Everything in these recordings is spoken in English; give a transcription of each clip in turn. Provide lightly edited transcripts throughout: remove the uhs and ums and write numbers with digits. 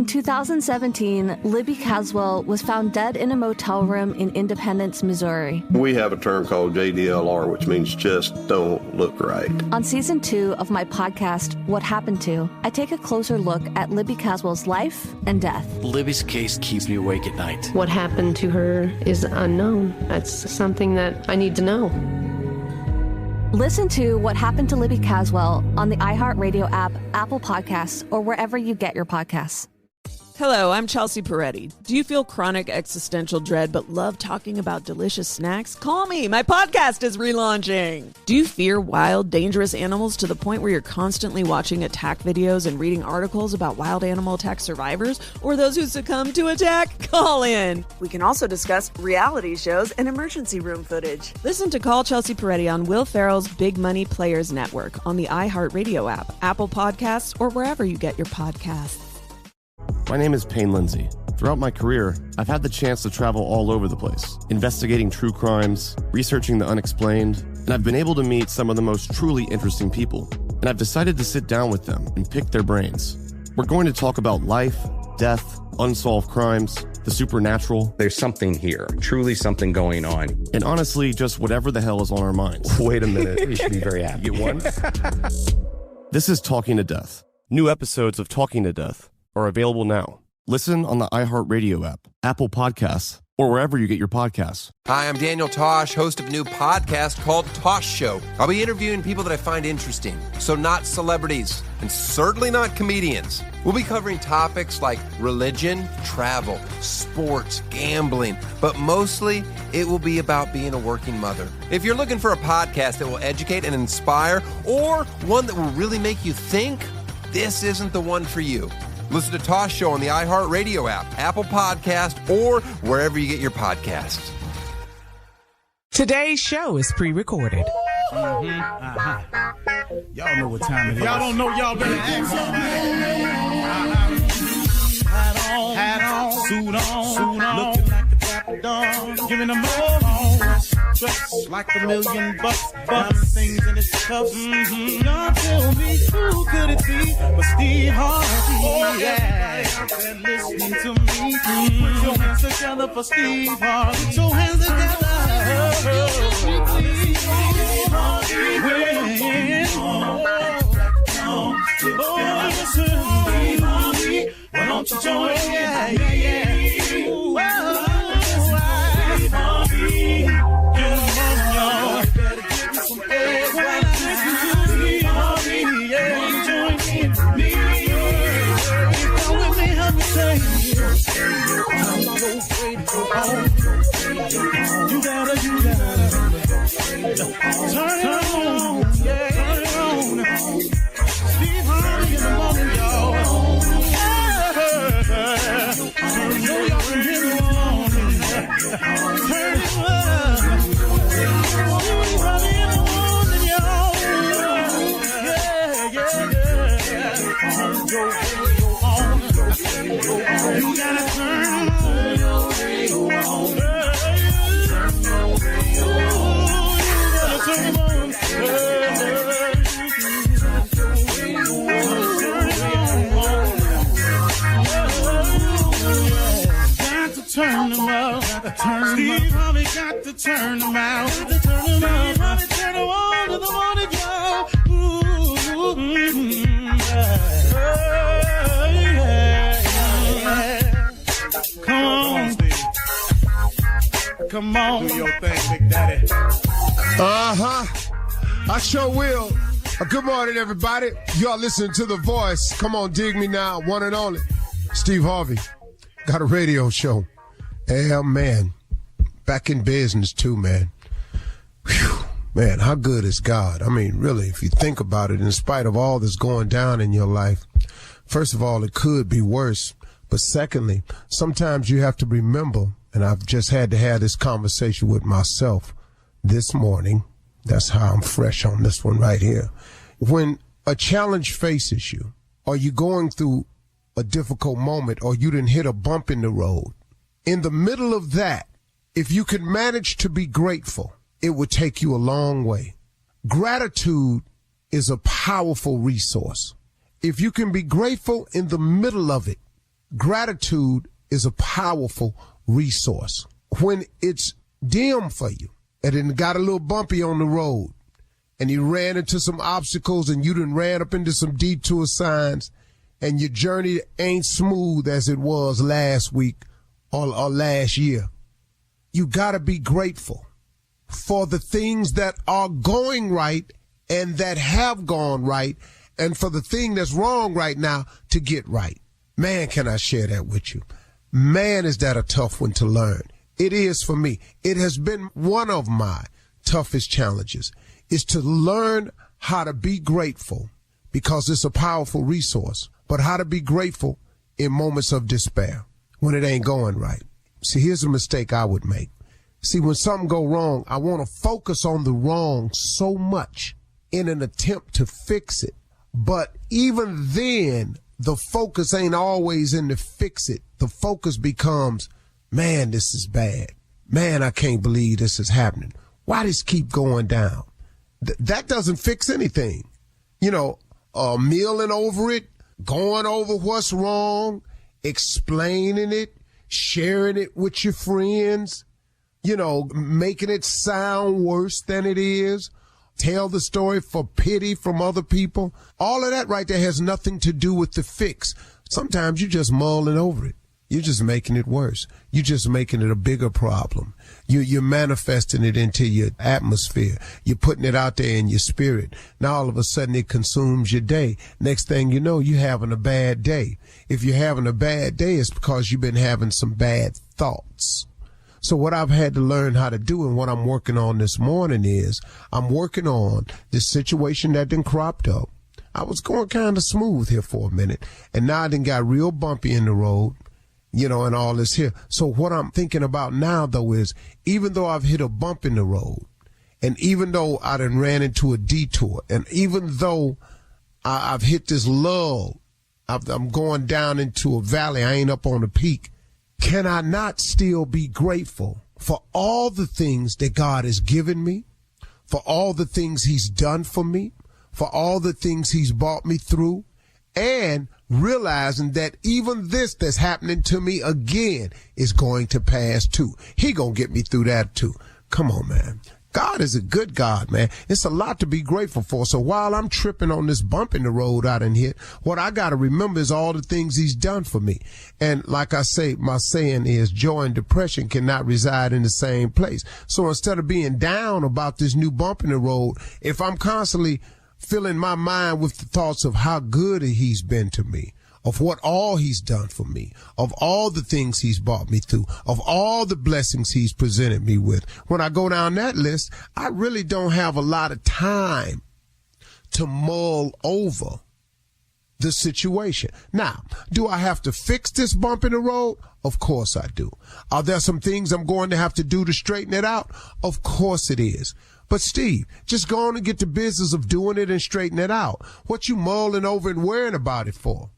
2017, Libby Caswell was found dead in a motel room in Independence, Missouri. We have a term called JDLR, which means just don't look right. On season 2 of my podcast, What Happened To, I take a closer look at Libby Caswell's life and death. Libby's case keeps me awake at night. What happened to her is unknown. That's something that I need to know. Listen to What Happened to Libby Caswell on the iHeartRadio app, Apple Podcasts, or wherever you get your podcasts. Hello, I'm Chelsea Peretti. Do you feel chronic existential dread but love talking about delicious snacks? Call me. My podcast is relaunching. Do you fear wild, dangerous animals to the point where you're constantly watching attack videos and reading articles about wild animal attack survivors or those who succumb to attack? Call in. We can also discuss reality shows and emergency room footage. Listen to Call Chelsea Peretti on Will Ferrell's Big Money Players Network on the iHeartRadio app, Apple Podcasts, or wherever you get your podcasts. My name is Payne Lindsay. Throughout my career, I've had the chance to travel all over the place, investigating true crimes, researching the unexplained, and I've been able to meet some of the most truly interesting people. And I've decided to sit down with them and pick their brains. We're going to talk about life, death, unsolved crimes, the supernatural. There's something here, truly something going on. And honestly, just whatever the hell is on our minds. Wait a minute, we should be very happy. You get one? This is Talking to Death. New episodes of Talking to Death are available now. Listen on the iHeartRadio app, Apple Podcasts, or wherever you get your podcasts. Hi, I'm Daniel Tosh, host of a new podcast called Tosh Show. I'll be interviewing people that I find interesting, so not celebrities, and certainly not comedians. We'll be covering topics like religion, travel, sports, gambling, but mostly it will be about being a working mother. If you're looking for a podcast that will educate and inspire, or one that will really make you think, this isn't the one for you. Listen to Tosh Show on the iHeartRadio app, Apple Podcast, or wherever you get your podcasts. Today's show is pre-recorded. Y'all know what time it is. Y'all don't know, y'all better ask Hat on, suit on, looking like the Dapper Dawn, giving them all dressed like $1 million bucks, things in his cuffs. Y'all tell me who could it be but Steve Harvey? Oh yeah, out there listening to me. Put your hands together for Steve Harvey. Put your hands together. Steve Harvey. Why don't you join? Yeah. Steve Harvey. Come on, y'all. Better give me some eggs. Steve Harvey. Yeah, join me. Come with me, help me say. I'm not afraid to go home. You gotta. Turn it on. Yeah, turn it on. Steve Harvey in the morning, y'all. Y'all can hear me on. Turn it on. Steve Harvey in the morning, y'all. Yeah. Turn your radio on. You gotta turn your radio on. Turn it on. Turn them up, Steve Harvey got to turn them out. Steve Harvey turn them on to the morning, y'all. Come on, Steve. Come on. Do your thing, Big Daddy. I sure will. Good morning, everybody. Y'all listening to The Voice. Come on, dig me now. One and only. Steve Harvey. Got a radio show. Yeah, man. Back in business, too, man. Whew. Man, how good is God? I mean, really, if you think about it, in spite of all that's going down in your life, first of all, it could be worse. But secondly, sometimes you have to remember, and I've just had to have this conversation with myself this morning. That's how I'm fresh on this one right here. When a challenge faces you, or you're going through a difficult moment, or you didn't hit a bump in the road, in the middle of that, if you could manage to be grateful, it would take you a long way. Gratitude is a powerful resource. If you can be grateful in the middle of it, Gratitude is a powerful resource. When it's dim for you and it got a little bumpy on the road and you ran into some obstacles and you done ran up into some detour signs and your journey ain't smooth as it was last week or last year, you got to be grateful for the things that are going right and that have gone right, and for the thing that's wrong right now to get right. Man, can I share that with you? Man, is that a tough one to learn. It is for me. It has been one of my toughest challenges, is to learn how to be grateful, because it's a powerful resource, but how to be grateful in moments of despair when it ain't going right. See, here's a mistake I would make. See, when something go wrong, I want to focus on the wrong so much in an attempt to fix it. But even then, the focus ain't always in to fix it. The focus becomes, man, this is bad. Man, I can't believe this is happening. Why does it keep going down? That doesn't fix anything. You know, milling over it, going over what's wrong, explaining it, sharing it with your friends, you know, making it sound worse than it is. Tell the story for pity from other people. All of that right there has nothing to do with the fix. Sometimes you're just mulling over it. You're just making it worse. You're just making it a bigger problem. You're manifesting it into your atmosphere. You're putting it out there in your spirit. Now all of a sudden it consumes your day. Next thing you know, you're having a bad day. If you're having a bad day, it's because you've been having some bad thoughts. So what I've had to learn how to do, and what I'm working on this morning, is I'm working on this situation that done cropped up. I was going kind of smooth here for a minute, and now I done got real bumpy in the road, you know, and all this here. So what I'm thinking about now, though, is even though I've hit a bump in the road, and even though I done ran into a detour, and even though I've hit this lull, I'm going down into a valley, I ain't up on the peak, can I not still be grateful for all the things that God has given me, for all the things he's done for me, for all the things he's brought me through, and realizing that even this that's happening to me again is going to pass too. He gonna get me through that too. Come on, man. God is a good God, man. It's a lot to be grateful for. So while I'm tripping on this bump in the road out in here, what I got to remember is all the things he's done for me. And like I say, my saying is joy and depression cannot reside in the same place. So instead of being down about this new bump in the road, if I'm constantly filling my mind with the thoughts of how good he's been to me, of what all he's done for me, of all the things he's brought me through, of all the blessings he's presented me with. When I go down that list, I really don't have a lot of time to mull over the situation. Now, do I have to fix this bump in the road? Of course I do. Are there some things I'm going to have to do to straighten it out? Of course it is. But Steve, just go on and get the business of doing it and straighten it out. What you mulling over and worrying about it for?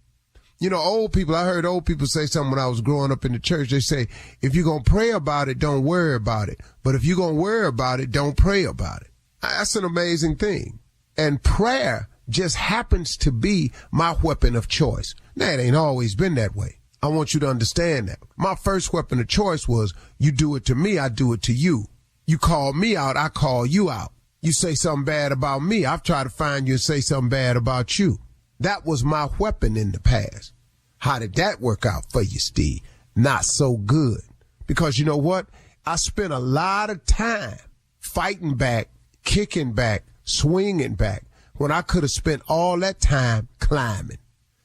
You know, old people, I heard old people say something when I was growing up in the church. They say, if you're going to pray about it, don't worry about it. But if you're going to worry about it, don't pray about it. That's an amazing thing. And prayer just happens to be my weapon of choice. Now, it ain't always been that way. I want you to understand that. My first weapon of choice was, you do it to me, I do it to you. You call me out, I call you out. You say something bad about me, I've tried to find you and say something bad about you. That was my weapon in the past. How did that work out for you, Steve? Not so good. Because you know what? I spent a lot of time fighting back, kicking back, swinging back, when I could have spent all that time climbing.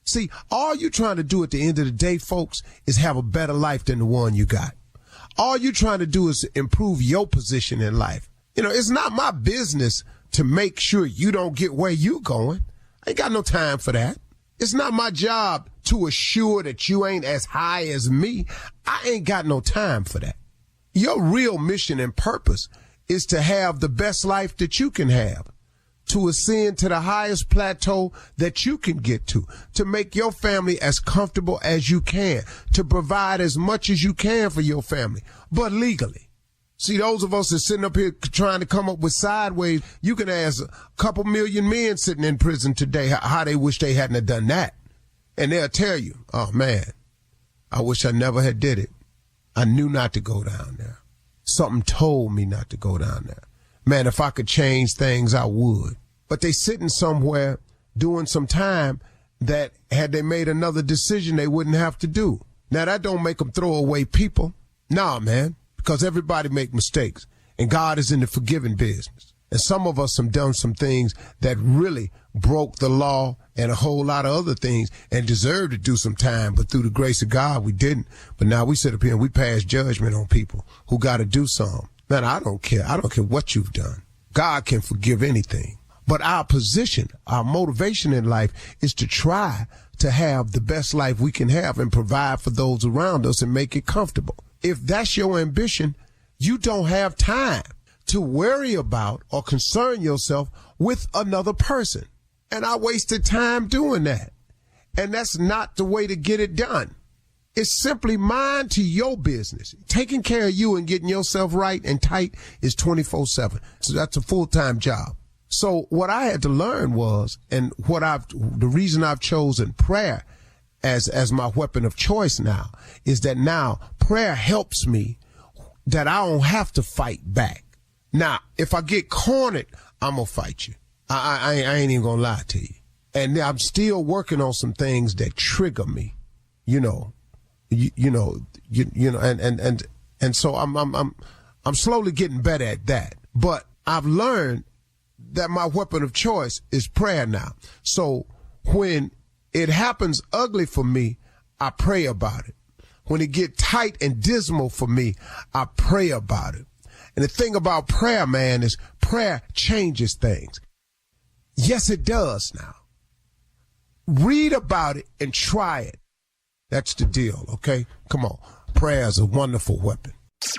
See, all you trying to do at the end of the day, folks, is have a better life than the one you got. All you trying to do is improve your position in life. You know, it's not my business to make sure you don't get where you going. I ain't got no time for that. It's not my job to assure that you ain't as high as me. I ain't got no time for that. Your real mission and purpose is to have the best life that you can have, to ascend to the highest plateau that you can get to make your family as comfortable as you can, to provide as much as you can for your family, but legally. See, those of us that sitting up here trying to come up with sideways, you can ask a couple million men sitting in prison today how they wish they hadn't have done that. And they'll tell you, oh man, I wish I never had did it. I knew not to go down there. Something told me not to go down there. Man, if I could change things, I would. But they sitting somewhere doing some time that had they made another decision, they wouldn't have to do. Now, that don't make them throw away people. Nah, man, because everybody make mistakes, and God is in the forgiving business. And some of us have done some things that really broke the law and a whole lot of other things and deserved to do some time, but through the grace of God, we didn't. But now we sit up here and we pass judgment on people who got to do something. Man, I don't care. I don't care what you've done. God can forgive anything. But our position, our motivation in life is to try to have the best life we can have and provide for those around us and make it comfortable. If that's your ambition, you don't have time to worry about or concern yourself with another person. And I wasted time doing that. And that's not the way to get it done. It's simply mind to your business. Taking care of you and getting yourself right and tight is 24/7. So that's a full-time job. So what I had to learn was, and the reason I've chosen prayer as my weapon of choice now, is that now prayer helps me that I don't have to fight back. Now, if I get cornered, I'm going to fight you. I ain't even going to lie to you. And I'm still working on some things that trigger me, and so I'm slowly getting better at that. But I've learned that my weapon of choice is prayer now. So when it happens ugly for me, I pray about it. When it get tight and dismal for me, I pray about it. And the thing about prayer, man, is prayer changes things. Yes, it does now. Read about it and try it. That's the deal, okay? Come on. Prayer is a wonderful weapon.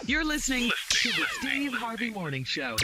You're listening to the Steve Harvey Morning Show.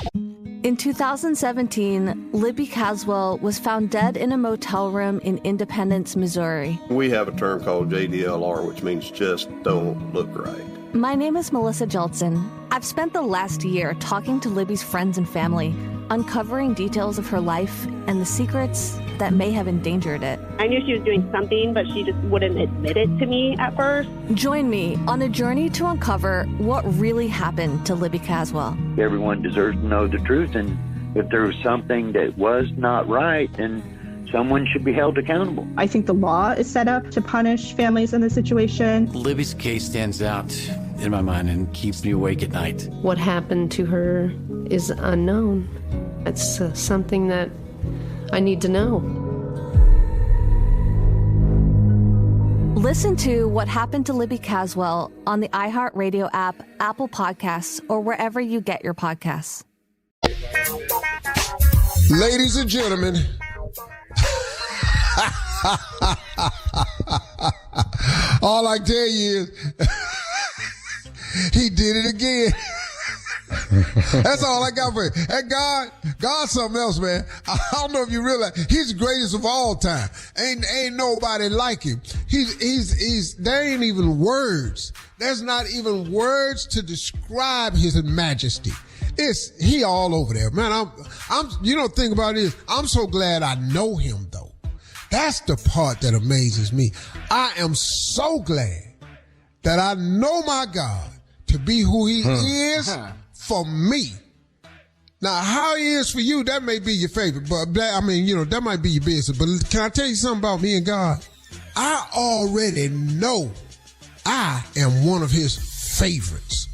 In 2017, Libby Caswell was found dead in a motel room in Independence, Missouri. We have a term called JDLR, which means just don't look right. My name is Melissa Jeltsin. I've spent the last year talking to Libby's friends and family, uncovering details of her life and the secrets that may have endangered it. I knew she was doing something, but she just wouldn't admit it to me at first. Join me on a journey to uncover what really happened to Libby Caswell. Everyone deserves to know the truth, and if there was something that was not right, then someone should be held accountable. I think the law is set up to punish families in this situation. Libby's case stands out in my mind and keeps me awake at night. What happened to her is unknown. It's something that I need to know. Listen to What Happened to Libby Caswell on the iHeartRadio app, Apple Podcasts, or wherever you get your podcasts. Ladies and gentlemen, all I tell you is he did it again. That's all I got for you. And God's something else, man. I don't know if you realize he's the greatest of all time. Ain't nobody like him. There ain't even words. There's not even words to describe his majesty. He all over there, man. Think about it is, I'm so glad I know him though. That's the part that amazes me. I am so glad that I know my God to be who he is for me. Now, how he is for you, that may be your favorite, but that might be your business. But can I tell you something about me and God? I already know I am one of his favorites.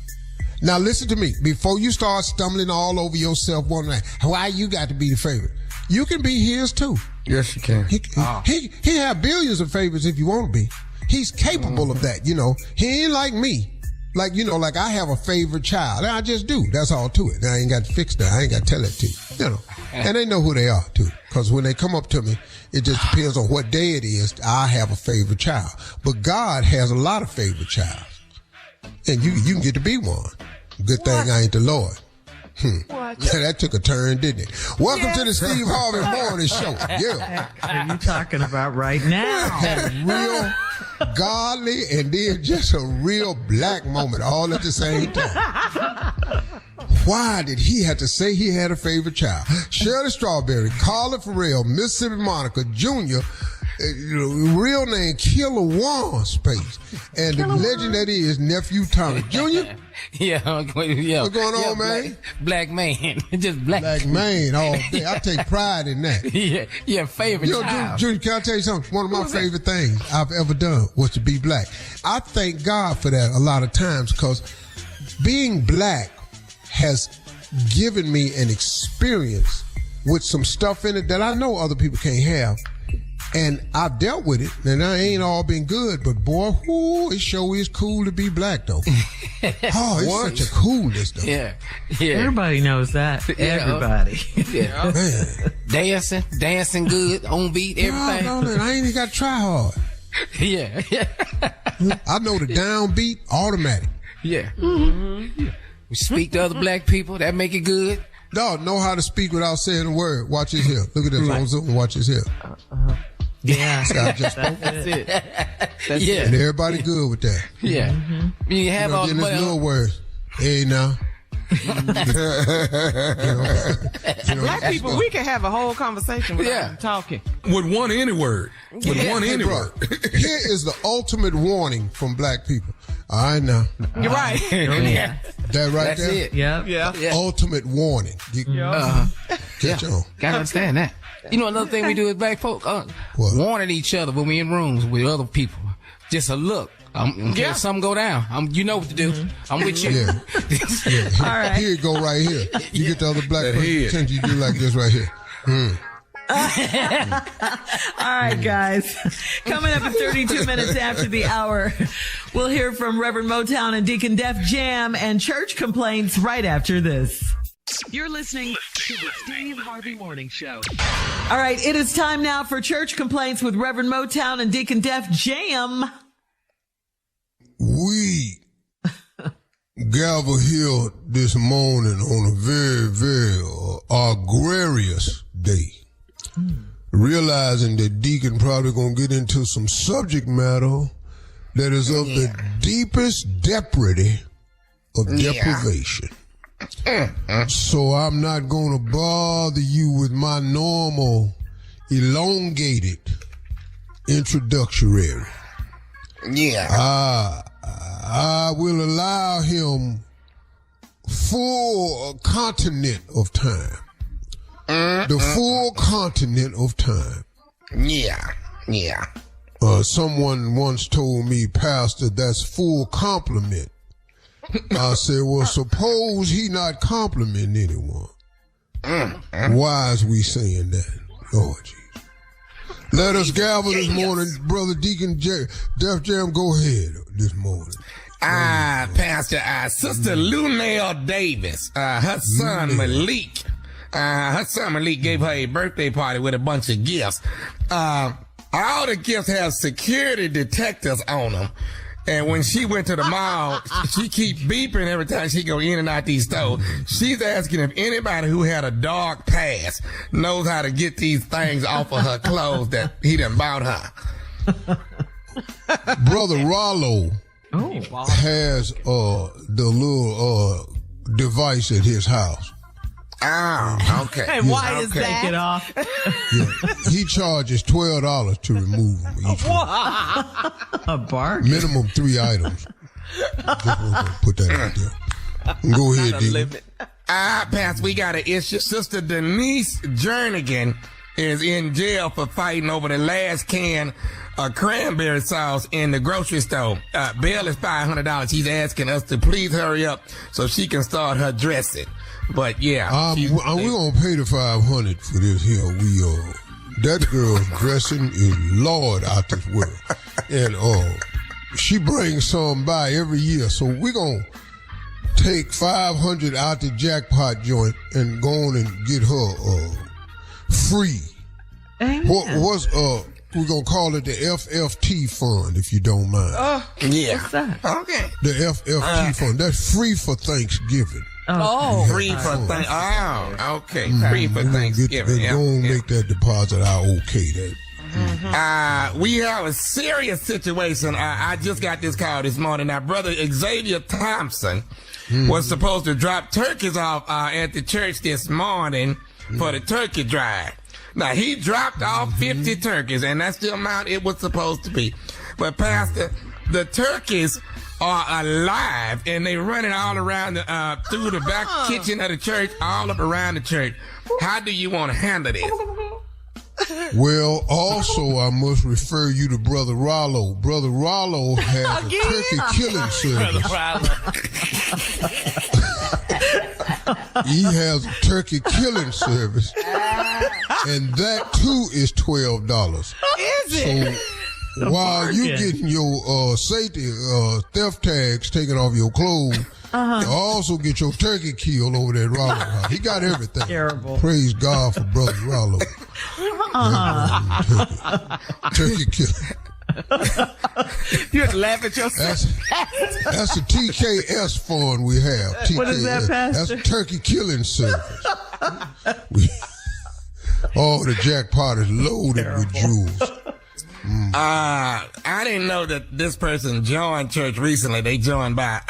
Now, listen to me. Before you start stumbling all over yourself, wondering why you got to be the favorite, you can be his too. Yes, you can. He have billions of favorites if you want to be. He's capable of that, He ain't like me. Like I have a favorite child. I just do. That's all to it. I ain't got to fix that. I ain't got to tell it to you, And they know who they are, too. Because when they come up to me, it just depends on what day it is. I have a favorite child. But God has a lot of favorite child. And you can get to be one. Good thing I ain't the Lord. That took a turn, didn't it? Welcome to the Steve Harvey Morning Show. Yeah. What are you talking about right now? Real godly and then just a real black moment all at the same time. Why did he have to say he had a favorite child? Shirley Strawberry, Carla Farrell, Mississippi Monica, Junior, real name Killer Wan Space, and the legend that is Nephew Tommy Jr. Yeah. What's going on, man? Black man, just black. Black man all day. I take pride in that. Yeah, favorite. Junior, can I tell you something? One of my favorite things I've ever done was to be black. I thank God for that a lot of times, because being black has given me an experience with some stuff in it that I know other people can't have. And I've dealt with it, and I ain't all been good, but boy, it sure is cool to be black, though. Oh, it's such a coolness, though. Yeah. Everybody knows that. Everybody. Yeah. Man. Dancing good, on beat, everything. No, I ain't even got to try hard. Yeah. I know the downbeat, automatic. Yeah. Mm-hmm. We speak to other black people, that make it good. No, know how to speak without saying a word. Watch his hair. Look at this on Zoom. Watch his hair. Yeah. That's it. That's it. And everybody good with that. Yeah. Mm-hmm. You have all the little words. Hey, now. Black people, we can have a whole conversation without talking. With one any word. With one any word. Here is the ultimate warning from black people. All right, now. You're right. Yeah. That right That's there? It. Yeah. Ultimate warning. Catch on. Gotta understand that. You know another thing we do as black folk? Warning each other when we in rooms with other people. Just a look. In case something go down, you know what to do. Mm-hmm. I'm with you. Yeah. All right. Here you go right here. You get the other black person attention, you do like this right here. All right, guys. Coming up at 32 minutes after the hour, we'll hear from Reverend Motown and Deacon Def Jam and church complaints right after this. You're listening to the Steve Harvey Morning Show. All right, it is time now for church complaints with Reverend Motown and Deacon Def Jam. We gather here this morning on a very, very agrarious day, realizing that Deacon probably gonna get into some subject matter that is of the deepest depravity of deprivation. So I'm not gonna bother you with my normal elongated introductory. I will allow him full continent of time. The full continent of time. Someone once told me, Pastor, that's full compliment. I said, well, suppose he not complimenting anyone. Why is we saying that? Lord Jesus. Let us gather this morning, Brother Deacon Def Jam, go ahead this morning. Pastor, Sister Lunell Davis, her son Malik. Her son Malik gave her a birthday party with a bunch of gifts. All the gifts have security detectors on them. And when she went to the mall, she keep beeping every time she go in and out these stores. She's asking if anybody who had a dog pass knows how to get these things off of her clothes that he done bought her. Brother Rollo has the little device at his house. Oh, okay. And why is that? Take it off. He charges $12 to remove them each one. A bargain. Minimum 3 items. Just put that out there. Go ahead, Deacon. Pastor, we got an issue. Sister Denise Jernigan is in jail for fighting over the last can of cranberry sauce in the grocery store. Bail is $500. She's asking us to please hurry up so she can start her dressing. But yeah, we're gonna pay the $500 for this here. That girl's dressing is Lord out this world, and she brings some by every year. So we're gonna take $500 out the jackpot joint and go on and get her free. Amen. What's we're gonna call it the FFT fund, if you don't mind. What's that? Okay. The FFT fund. That's free for Thanksgiving. Free for Thanksgiving. Oh, okay. Free for Thanksgiving. Go and make that deposit. I'll okay that. We have a serious situation. I just got this call this morning. Now, Brother Xavier Thompson was supposed to drop turkeys off at the church this morning for the turkey drive. Now, he dropped off 50 turkeys, and that's the amount it was supposed to be. But, Pastor, the turkeys are alive, and they running all around through the back kitchen of the church, all up around the church. How do you want to handle this? Well, also, I must refer you to Brother Rollo. Brother Rollo has a turkey killing service. He has a turkey killing service, and that too is $12. Is it? So while you getting your safety theft tags taken off your clothes, you also get your turkey killed over there at Rollo house. He got everything. Terrible. Praise God for Brother Rollo. Turkey killing. You have to laugh at yourself. That's the TKS fund we have. TKS. What is that, Pastor? That's turkey killing service. The jackpot is loaded with jewels. I didn't know that this person joined church recently. They joined by,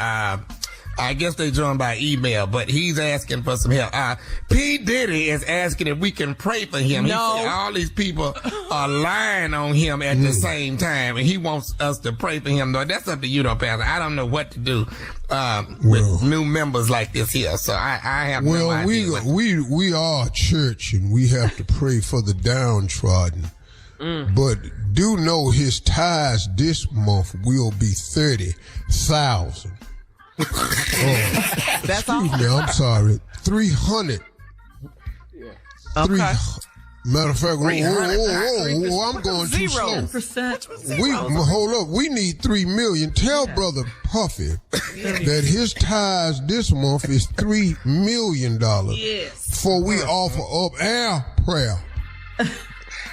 I guess they joined by email, but he's asking for some help. P. Diddy is asking if we can pray for him. No. He said all these people are lying on him at the same time, and he wants us to pray for him. No, that's up to you, though, Pastor. I don't know what to do with new members like this here, so I have no idea. Well, we are a church, and we have to pray for the downtrodden. But do know his tithes this month will be 30,000. That's all. Excuse me, I'm sorry. 300. Okay. Matter of fact, I'm going too slow. 0%. Hold up. We need 3 million. Tell Brother Puffy that his tithes this month is $3 million. Yes. For we offer up our prayer.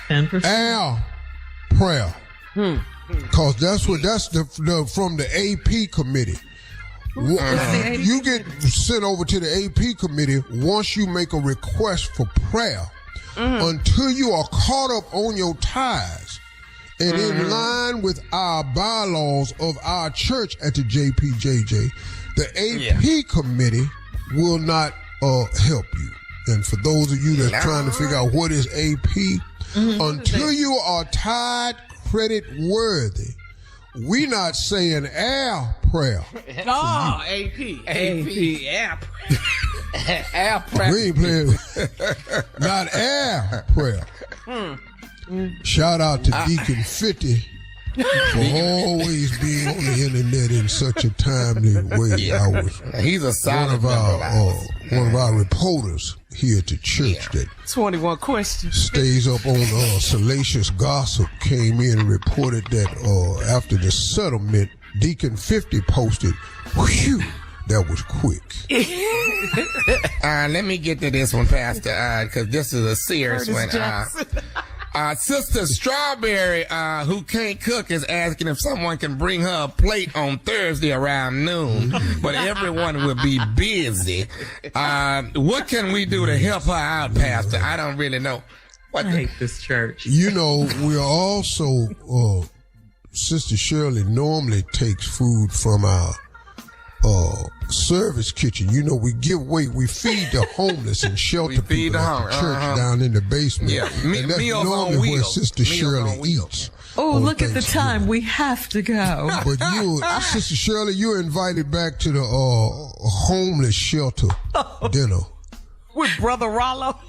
10%. Our prayer. Cause that's the from the AP committee. You get sent over to the AP committee once you make a request for prayer. Until you are caught up on your tithes and in line with our bylaws of our church at the JPJJ, the AP committee will not help you. And for those of you that's trying to figure out what is AP, until you are tithe credit worthy, we not saying our prayer. Oh, AP. Our prayer. We ain't playing. Not our prayer. Shout out to Deacon 50 for always being on the internet in such a timely way. He's a solid one of our reporters here at the church that 21 questions. Stays up on salacious gossip came in and reported that after the settlement, Deacon 50 posted, whew, that was quick. Let me get to this one, Pastor, because this is a serious one. Sister Strawberry, who can't cook, is asking if someone can bring her a plate on Thursday around noon, but everyone will be busy. What can we do to help her out, Pastor? I don't really know. I hate this church. You know, we are also, Sister Shirley normally takes food from our service kitchen. You know, we give away, we feed the homeless and shelter people at the church down in the basement. Yeah, and that's normally where Sister Shirley eats. Oh, look at the time. We have to go. But Sister Shirley, you're invited back to the homeless shelter dinner. With Brother Rollo.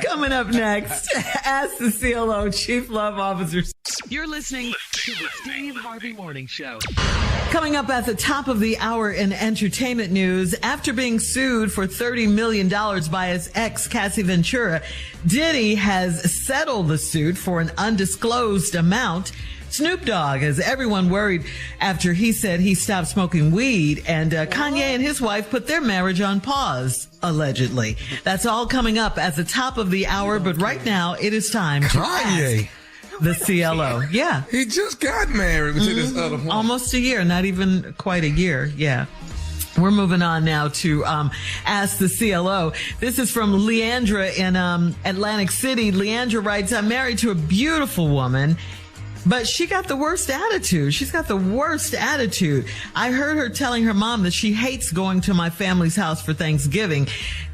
Coming up next, Ask the CLO Chief Love Officer. You're listening to the Steve Harvey Morning Show. Coming up at the top of the hour in entertainment news, after being sued for $30 million by his ex, Cassie Ventura, Diddy has settled the suit for an undisclosed amount. Snoop Dogg has everyone worried after he said he stopped smoking weed, and Kanye and his wife put their marriage on pause, allegedly. That's all coming up at the top of the hour, but right now it is time to Kanye. The CLO. Yeah. He just got married to this other woman. Almost a year, not even quite a year. Yeah. We're moving on now to Ask the CLO. This is from Leandra in Atlantic City. Leandra writes, I'm married to a beautiful woman, but she got the worst attitude. She's got the worst attitude. I heard her telling her mom that she hates going to my family's house for Thanksgiving.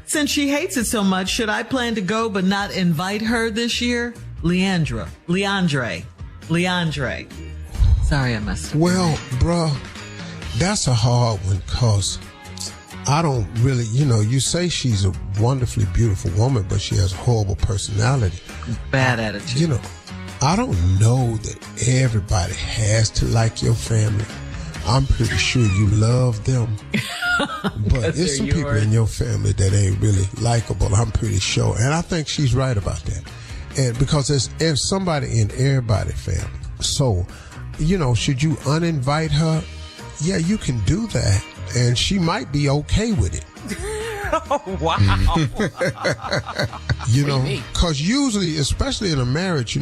Since she hates it so much, should I plan to go but not invite her this year? Leandre. Sorry, I messed up. Well, bruh, that's a hard one because I don't really, you say she's a wonderfully beautiful woman, but she has a horrible personality. Bad attitude. I don't know that everybody has to like your family. I'm pretty sure you love them. But there's some people in your family that ain't really likable, I'm pretty sure. And I think she's right about that. And because there's somebody in everybody's family. So, should you uninvite her? Yeah, you can do that. And she might be okay with it. Oh, wow. Because usually, especially in a marriage,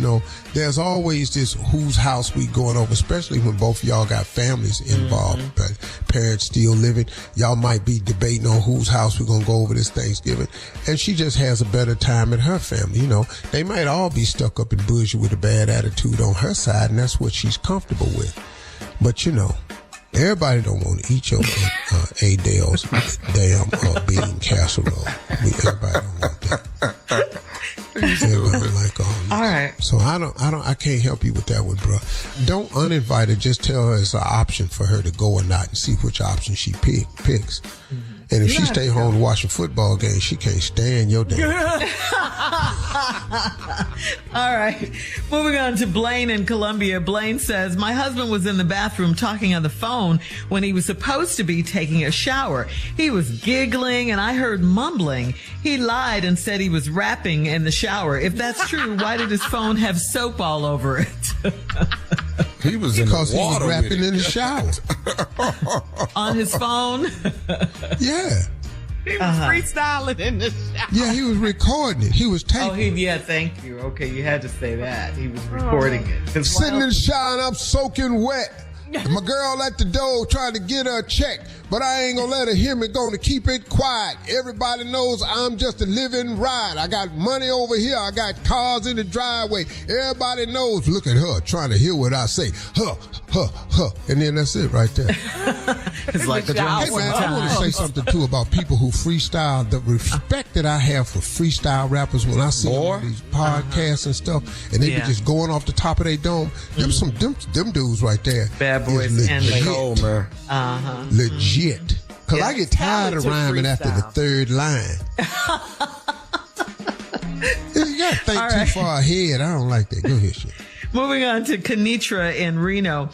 there's always this whose house we going over, especially when both of y'all got families involved, but parents still living. Y'all might be debating on whose house we're going to go over this Thanksgiving. And she just has a better time at her family. They might all be stuck up in bougie with a bad attitude on her side, and that's what she's comfortable with. But, everybody don't want to eat your Adele's damn bean casserole. Everybody don't want that. Everybody like all this. All right. So I can't help you with that one, bro. Don't uninvite her. Just tell her it's an option for her to go or not, and see which option she picks. And if she stay home to watch a football game, she can't stand your damn. All right. Moving on to Blaine in Columbia. Blaine says, my husband was in the bathroom talking on the phone when he was supposed to be taking a shower. He was giggling and I heard mumbling. He lied and said he was rapping in the shower. If that's true, why did his phone have soap all over it? He was in the water. Because he was rapping in the shower. On his phone? Yeah. He was freestyling in the shower. Yeah, he was recording it. He was taping it. Thank you. Okay, you had to say that. He was recording it. Sitting in the shower and I'm soaking wet. My girl at the door trying to get her a check, but I ain't gonna let her hear me, gonna keep it quiet. Everybody knows I'm just a living ride. I got money over here. I got cars in the driveway. Everybody knows. Look at her trying to hear what I say. Huh. And then that's it right there. It's like a job. Hey, man, I want to say something, too, about people who freestyle. The respect that I have for freestyle rappers when I see them on these podcasts and stuff, and they be just going off the top of their dome. Them dudes right there. Bad boys and cold, man. Legit. Because I get tired of rhyming after the third line. You got to think too far ahead. I don't like that. Go ahead, shit. Moving on to Kenitra in Reno.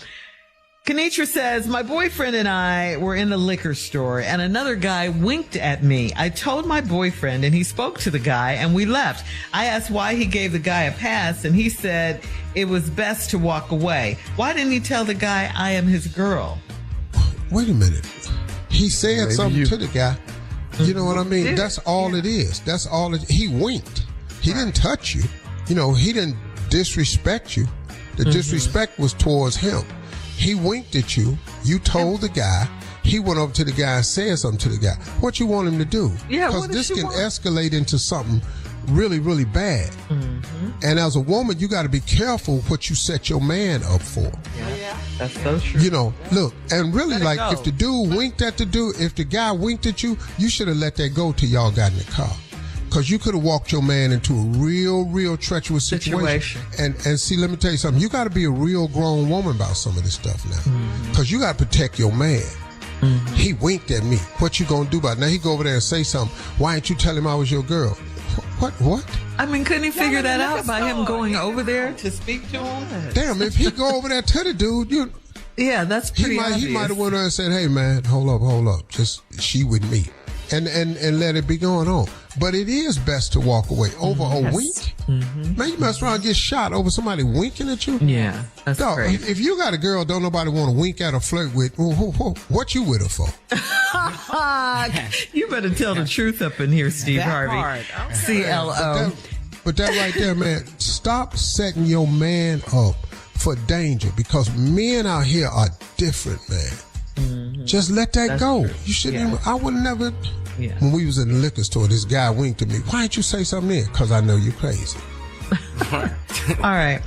Kenitra says, my boyfriend and I were in the liquor store and another guy winked at me. I told my boyfriend and he spoke to the guy and we left. I asked why he gave the guy a pass and he said it was best to walk away. Why didn't he tell the guy I am his girl? Wait a minute. He said something to the guy. You know what I mean? That's all it is. That's all it. He winked. He didn't touch you. He didn't disrespect you. The disrespect was towards him. He winked at you. You told the guy. He went over to the guy and said something to the guy. What you want him to do? Yeah, because this can escalate into something really, really bad. And as a woman, you got to be careful what you set your man up for. Yeah, that's so true. Look, and really, like, if the dude winked at the dude, if the guy winked at you, you should have let that go till y'all got in the car. Because you could have walked your man into a real treacherous situation. And see, let me tell you something. You got to be a real grown woman about some of this stuff now. Because you got to protect your man. He winked at me. What you going to do about it? Now he go over there and say something. Why ain't you tell him I was your girl? What? I mean, couldn't he figure that out by him going over there to speak to him? Damn, if he go over there to the dude, yeah, that's pretty obvious. He might have went over and said, hey, man, hold up. Just she with me. And let it be going on. But it is best to walk away over a wink. Man, you mess around and get shot over somebody winking at you. Yeah, that's great. If you got a girl don't nobody want to wink at or flirt with, what you with her for? You better tell the truth up in here, Steve Harvey. CLO. But that right there, man, stop setting your man up for danger because men out here are different, man. Just let that go. True. You shouldn't. I would never. Yeah. When we was in the liquor store, this guy winked at me. Why didn't you say something then? Because I know you're crazy. All right.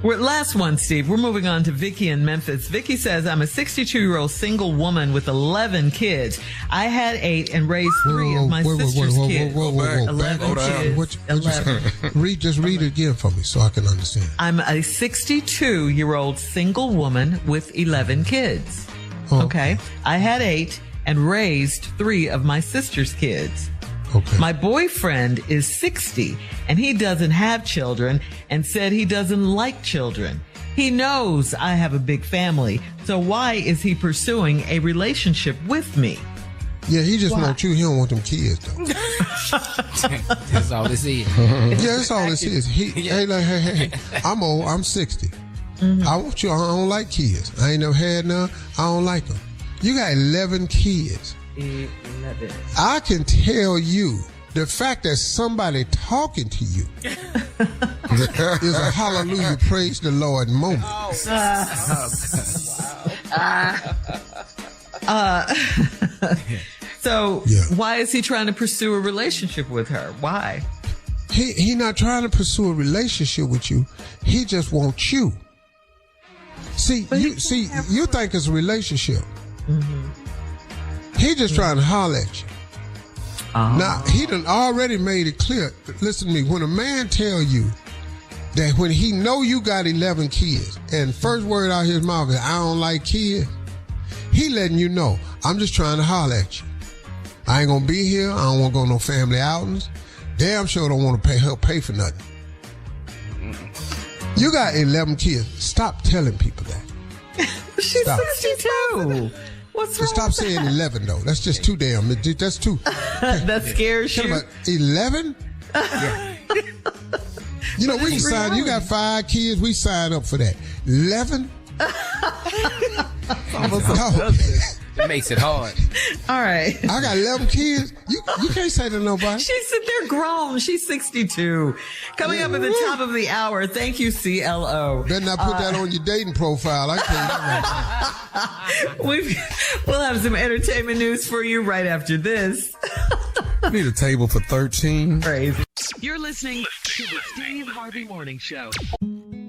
Last one, Steve. We're moving on to Vicky in Memphis. Vicky says, I'm a 62-year-old single woman with 11 kids. I had 8 and raised 3 of my sister's kids. 11 kids. 11. Just read it again for me so I can understand. I'm a 62-year-old single woman with 11 kids. Okay. I had 8 and raised 3 of my sister's kids. Okay. My boyfriend is 60 and he doesn't have children and said he doesn't like children. He knows I have a big family. So why is he pursuing a relationship with me? Yeah, he just wants you. He don't want them kids, though. That's all this is. Yeah, that's all this is. Hey, I'm old. I'm 60. Mm-hmm. I want you. I don't like kids. I ain't never had none. I don't like them. You got 11 kids. 11. I can tell you the fact that somebody talking to you is a hallelujah, praise the Lord moment. So why is he trying to pursue a relationship with her? Why? He not trying to pursue a relationship with you. He just wants you. You think it's a relationship. Mm-hmm. He just trying to holler at you. Now, he done already made it clear. Listen to me. When a man tell you that when he know you got 11 kids, and first word out his mouth is, I don't like kids, he letting you know, I'm just trying to holler at you. I ain't going to be here. I don't want to go to no family outings. Damn sure don't want to help pay for nothing. You got 11 kids. Stop telling people that. She's 62. What's wrong? Stop saying 11 though. That's just too damn. That's too. That scares you. 11? Yeah. You know, we can sign. You got 5 kids. We sign up for that. 11? It makes it hard. All right. I got 11 kids. You can't say to nobody. They're grown. She's 62. Coming up at the top of the hour. Thank you, CLO. Better not put that on your dating profile. I tell you that. We'll have some entertainment news for you right after this. Need a table for 13. Crazy. You're listening to the Steve Harvey Morning Show.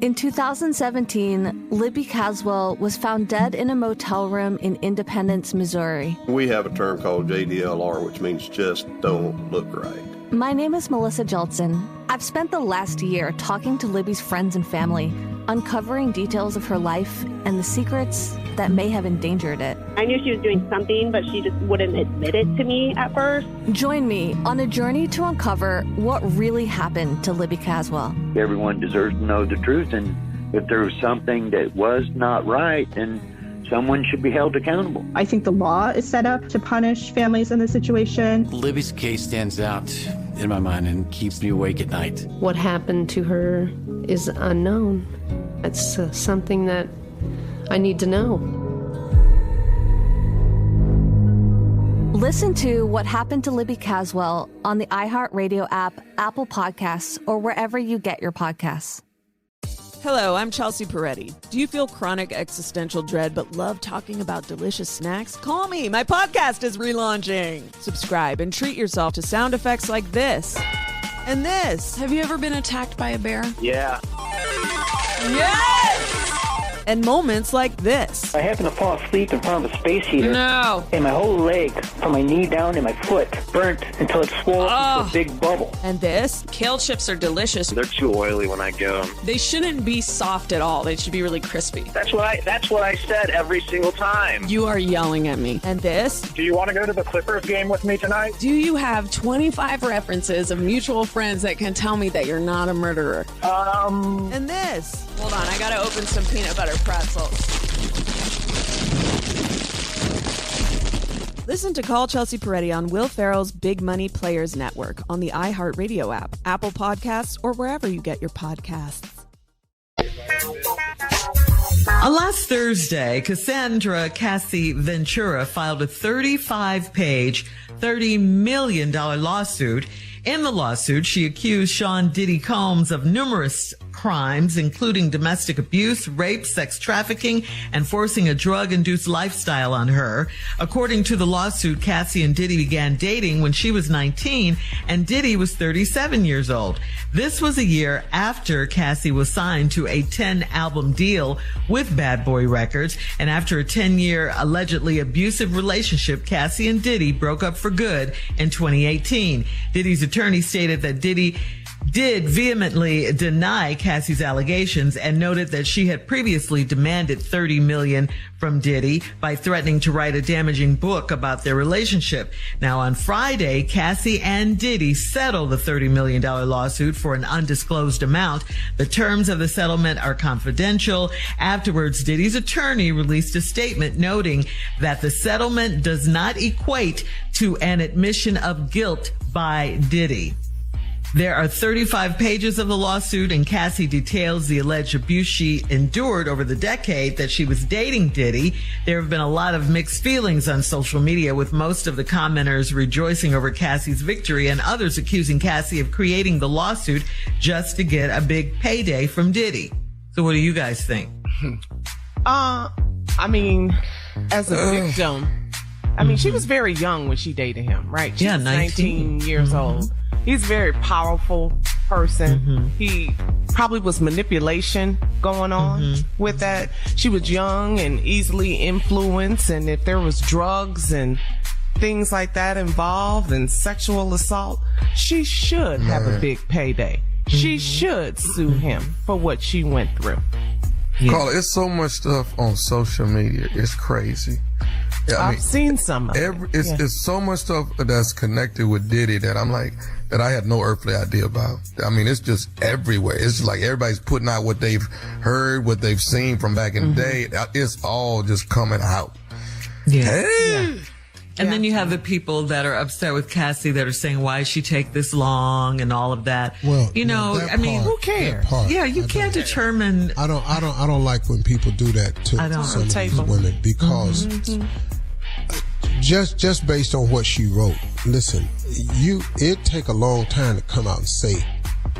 In 2017, Libby Caswell was found dead in a motel room in Independence, Missouri. We have a term called JDLR, which means just don't look right. My name is Melissa Jeltsin. I've spent the last year talking to Libby's friends and family, uncovering details of her life and the secrets that may have endangered it. I knew she was doing something, but she just wouldn't admit it to me at first. Join me on a journey to uncover what really happened to Libby Caswell. Everyone deserves to know the truth, and if there was something that was not right, then someone should be held accountable. I think the law is set up to punish families in this situation. Libby's case stands out in my mind and keeps me awake at night. What happened to her is unknown. It's something that I need to know. Listen to What Happened to Libby Caswell on the iHeartRadio app, Apple Podcasts, or wherever you get your podcasts. Hello, I'm Chelsea Peretti. Do you feel chronic existential dread but love talking about delicious snacks? Call me. My podcast is relaunching. Subscribe and treat yourself to sound effects like this and this. Have you ever been attacked by a bear? Yeah. Yes! And moments like this. I happened to fall asleep in front of a space heater. No. And my whole leg, from my knee down to my foot, burnt until it swelled into a big bubble. And this. Kale chips are delicious. They're too oily when I get them. They shouldn't be soft at all. They should be really crispy. That's what I said every single time. You are yelling at me. And this. Do you want to go to the Clippers game with me tonight? Do you have 25 references of mutual friends that can tell me that you're not a murderer? And this. Hold on, I gotta open some peanut butter pretzels. Listen to Call Chelsea Peretti on Will Ferrell's Big Money Players Network on the iHeartRadio app, Apple Podcasts, or wherever you get your podcasts. Last Thursday, Cassandra Cassie Ventura filed a 35-page, $30 million lawsuit. In the lawsuit, she accused Sean Diddy Combs of numerous crimes, including domestic abuse, rape, sex trafficking, and forcing a drug-induced lifestyle on her. According to the lawsuit, Cassie and Diddy began dating when she was 19 and Diddy was 37 years old. This was a year after Cassie was signed to a 10-album deal with Bad Boy Records, and after a 10-year allegedly abusive relationship, Cassie and Diddy broke up for good in 2018. Diddy's attorney stated that Diddy did vehemently deny Cassie's allegations and noted that she had previously demanded $30 million from Diddy by threatening to write a damaging book about their relationship. Now, on Friday, Cassie and Diddy settled the $30 million lawsuit for an undisclosed amount. The terms of the settlement are confidential. Afterwards, Diddy's attorney released a statement noting that the settlement does not equate to an admission of guilt by Diddy. There are 35 pages of the lawsuit, and Cassie details the alleged abuse she endured over the decade that she was dating Diddy. There have been a lot of mixed feelings on social media, with most of the commenters rejoicing over Cassie's victory and others accusing Cassie of creating the lawsuit just to get a big payday from Diddy. So what do you guys think? I mean, as a victim, I mean, she was very young when she dated him, right? She was 19 years old. He's a very powerful person. He probably was manipulation going on with that. She was young and easily influenced, and if there was drugs and things like that involved and sexual assault, she should have a big payday. She should sue him for what she went through. Carla, it's so much stuff on social media. It's crazy. Yeah, I've seen some of it. It's so much stuff that's connected with Diddy that I'm like, that I had no earthly idea about. I mean, it's just everywhere. It's just like everybody's putting out what they've heard, what they've seen from back in the day. It's all just coming out. And then you have the people that are upset with Cassie that are saying, why does she take this long and all of that? Well, you know, I mean, who cares? Yeah, you can't determine. I don't like when people do that to some of these women, because just based on what she wrote, listen, it take a long time to come out and say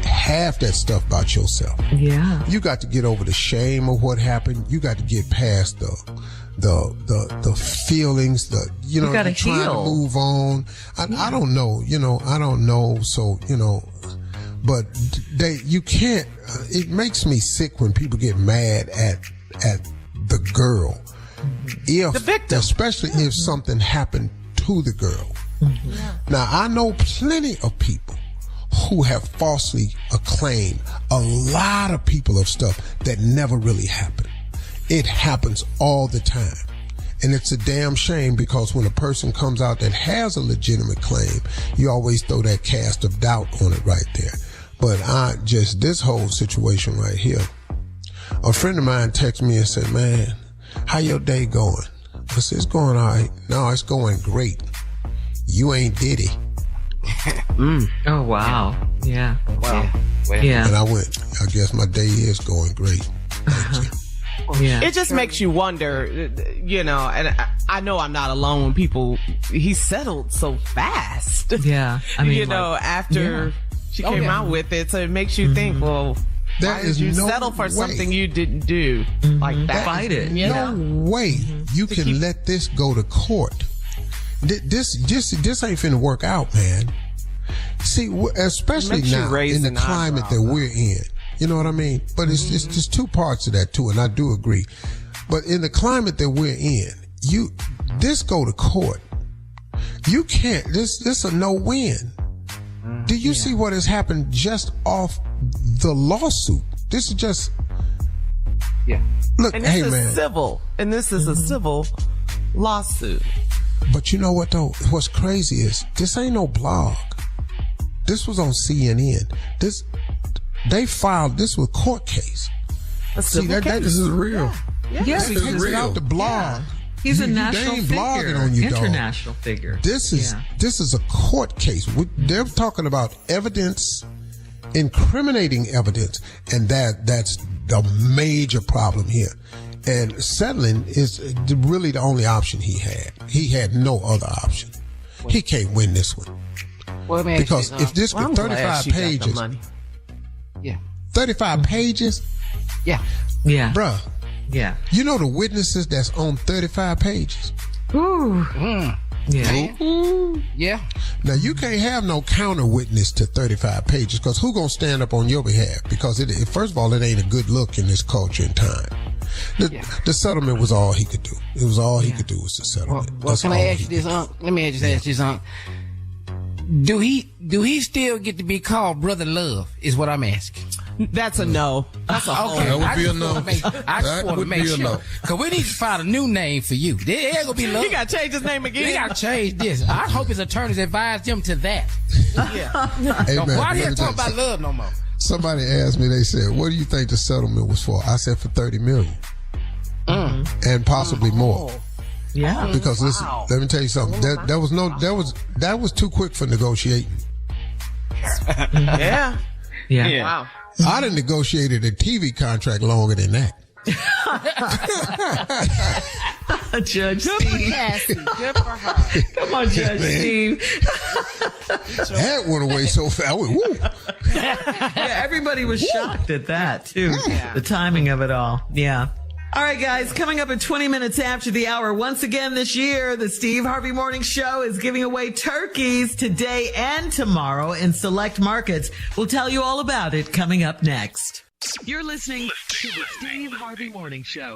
half that stuff about yourself. Yeah. You got to get over the shame of what happened. You got to get past the feelings, you gotta trying heal. to move on. I don't know, I don't know. So, but you can't, it makes me sick when people get mad at the girl. If, the victim. Especially if something happened to the girl. Now, I know plenty of people who have falsely acclaimed a lot of people of stuff that never really happened. It happens all the time. And it's a damn shame, because when a person comes out that has a legitimate claim, you always throw that cast of doubt on it right there. But this whole situation right here, a friend of mine texted me and said, man, how your day going? I said, it's going all right. No, it's going great. You ain't Diddy. Oh, wow. Yeah. Wow. Yeah. And I went, I guess my day is going great. Thank you. Yeah. It just makes you wonder, and I know I'm not alone when people, he settled so fast. Yeah. I mean, after she came out with it. So it makes you think, well, why did you settle for something you didn't do like that? Fight it. No way you can let this go to court. This ain't finna work out, man. See, especially now in the climate that we're in. You know what I mean? But it's just two parts of that too, and I do agree. But in the climate that we're in, this go to court. You can't. This a no win. Do you see what has happened just off the lawsuit? This is just. Yeah. Look, and this hey is man. civil, and this is a civil lawsuit. But you know what though? What's crazy is this ain't no blog. This was on CNN. They filed this with court case. See, this is real. Yes, this is real. Out the blog. Yeah. He's a national figure, on you, international figure. This is a court case. They're talking about evidence, incriminating evidence, and that's the major problem here. And settling is really the only option he had. He had no other option. He can't win this one. Well, because if this was 35 pages, 35 pages? Yeah. Yeah. Bruh. Yeah. You know the witnesses that's on 35 pages? Ooh. Yeah. Yeah. Now, you can't have no counter witness to 35 pages because who gonna stand up on your behalf? Because first of all, it ain't a good look in this culture and time. The settlement was all he could do. It was all he could do was the settlement. Well, can I ask you this, Unc? Let me just ask this, Unc. Do he still get to be called Brother Love, is what I'm asking. That's a no. That's a okay. That would be a no. I just want to make sure. Because we need to find a new name for you. There ain't going to be love. He got to change his name again. He got to change this. I hope his attorneys advised him to that. Yeah. Hey, man, why did he talk about love no more? Somebody asked me, they said, what do you think the settlement was for? I said for $30 million. And possibly more. Yeah. Because listen, let me tell you something. That was too quick for negotiating. Yeah. Wow. I done negotiated a TV contract longer than that. Judge Good Steve. for Cassie. Good for her. Come on, Judge Steve. That went away so fast. I went, woo. Yeah, everybody was shocked at that, too. Yeah. The timing of it all. Yeah. All right, guys, coming up at 20 minutes after the hour. Once again this year, the Steve Harvey Morning Show is giving away turkeys today and tomorrow in select markets. We'll tell you all about it coming up next. You're listening to the Steve Harvey Morning Show.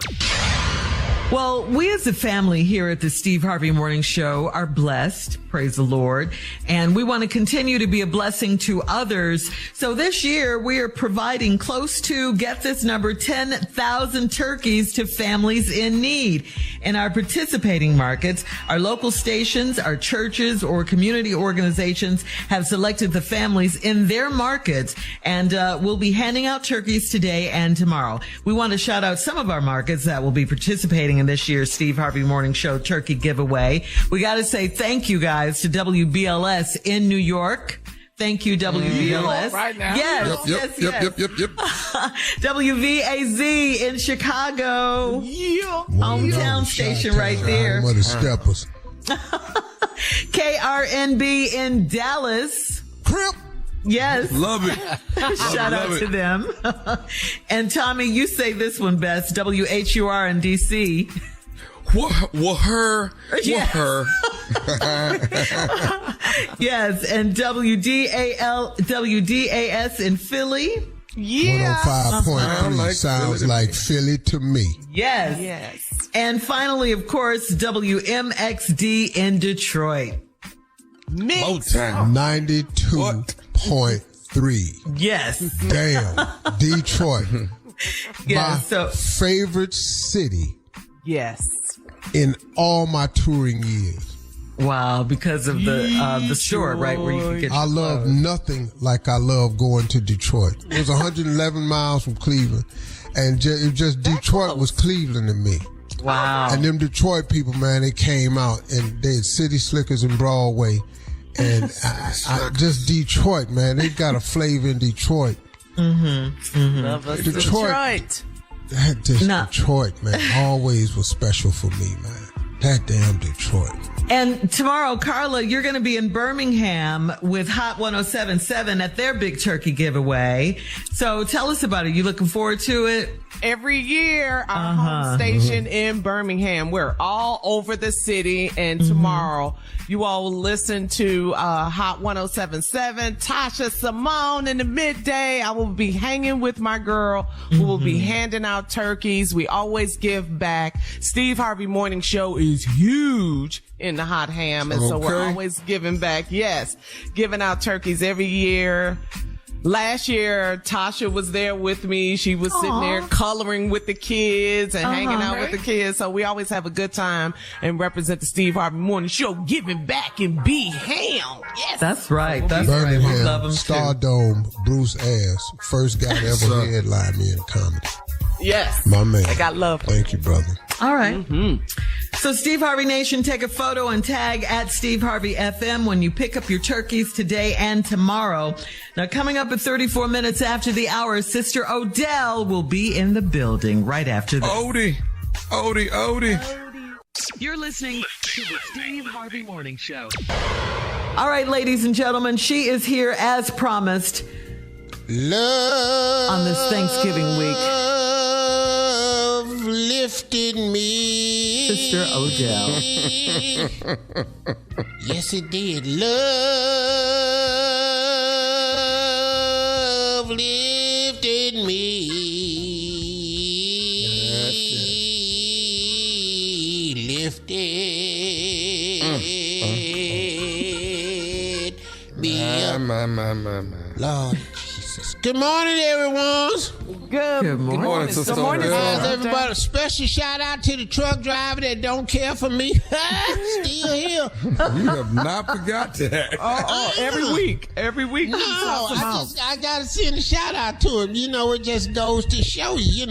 Well, we as a family here at the Steve Harvey Morning Show are blessed, praise the Lord, and we want to continue to be a blessing to others. So this year we are providing close to, get this number, 10,000 turkeys to families in need. In our participating markets, our local stations, our churches, or community organizations have selected the families in their markets, and we'll be handing out turkeys today and tomorrow. We want to shout out some of our markets that will be participating in this year's Steve Harvey Morning Show turkey giveaway. We got to say thank you guys to WBLS in New York. Thank you, WBLS. Right now. Yes, Yep. WVAZ in Chicago. Yeah. Hometown station right there. Mother steppers. KRNB in Dallas. Crip. Yes. Love it. Shout out to them. And Tommy, you say this one best. WHUR in DC. Her. Yes. And WDAS in Philly. Yeah. 105.3 sounds like Philly to me. Yes. Yes. And finally, of course, WMXD in Detroit. Motown. 92.3. Yes. Damn. Detroit. Yeah, my favorite city. Yes. In all my touring years. Wow, because of the store, right, where you can get. I love nothing like I love going to Detroit. It was 111 miles from Cleveland, and just Detroit was Cleveland to me. Wow. And them Detroit people, man, they came out and they had City Slickers in Broadway, and I just Detroit, man, they got a flavor in Detroit. Love us Detroit. Detroit, man, always was special for me, man. That damn Detroit. And tomorrow, Carla, you're going to be in Birmingham with Hot 107.7 at their big turkey giveaway. So tell us about it. You looking forward to it? Every year, our home station in Birmingham. We're all over the city. And tomorrow, you all will listen to Hot 107.7, Tasha Simone in the midday. I will be hanging with my girl who will be handing out turkeys. We always give back. Steve Harvey Morning Show is huge in the hot ham. And so we're always giving back. Yes, giving out turkeys every year. Last year, Tasha was there with me. She was sitting there coloring with the kids and hanging out with the kids. So we always have a good time and represent the Steve Harvey Morning Show, giving back and be ham. Yes. That's right. That's Birmingham, right. We love them Stardome, Bruce Ayers, first guy to ever headline me in comedy. Yes. My man. I got love. Thank you, brother. All right. So Steve Harvey Nation, take a photo and tag at Steve Harvey FM when you pick up your turkeys today and tomorrow. Now, coming up at 34 minutes after the hour, Sister Odell will be in the building right after this. Odie. You're listening to the Steve Harvey Morning Show. All right, ladies and gentlemen, she is here as promised. Love on this Thanksgiving week. Lifted me. Sister Odell. Yes, it did. Love lifted me. Lifted me up. My. Lord Jesus. Good morning, everyone. Good morning, Sister. Good morning, everybody. Special shout out to the truck driver that don't care for me. Still here. You have not forgot that. Every week. No, I gotta send a shout out to him. You know, it just goes to show you,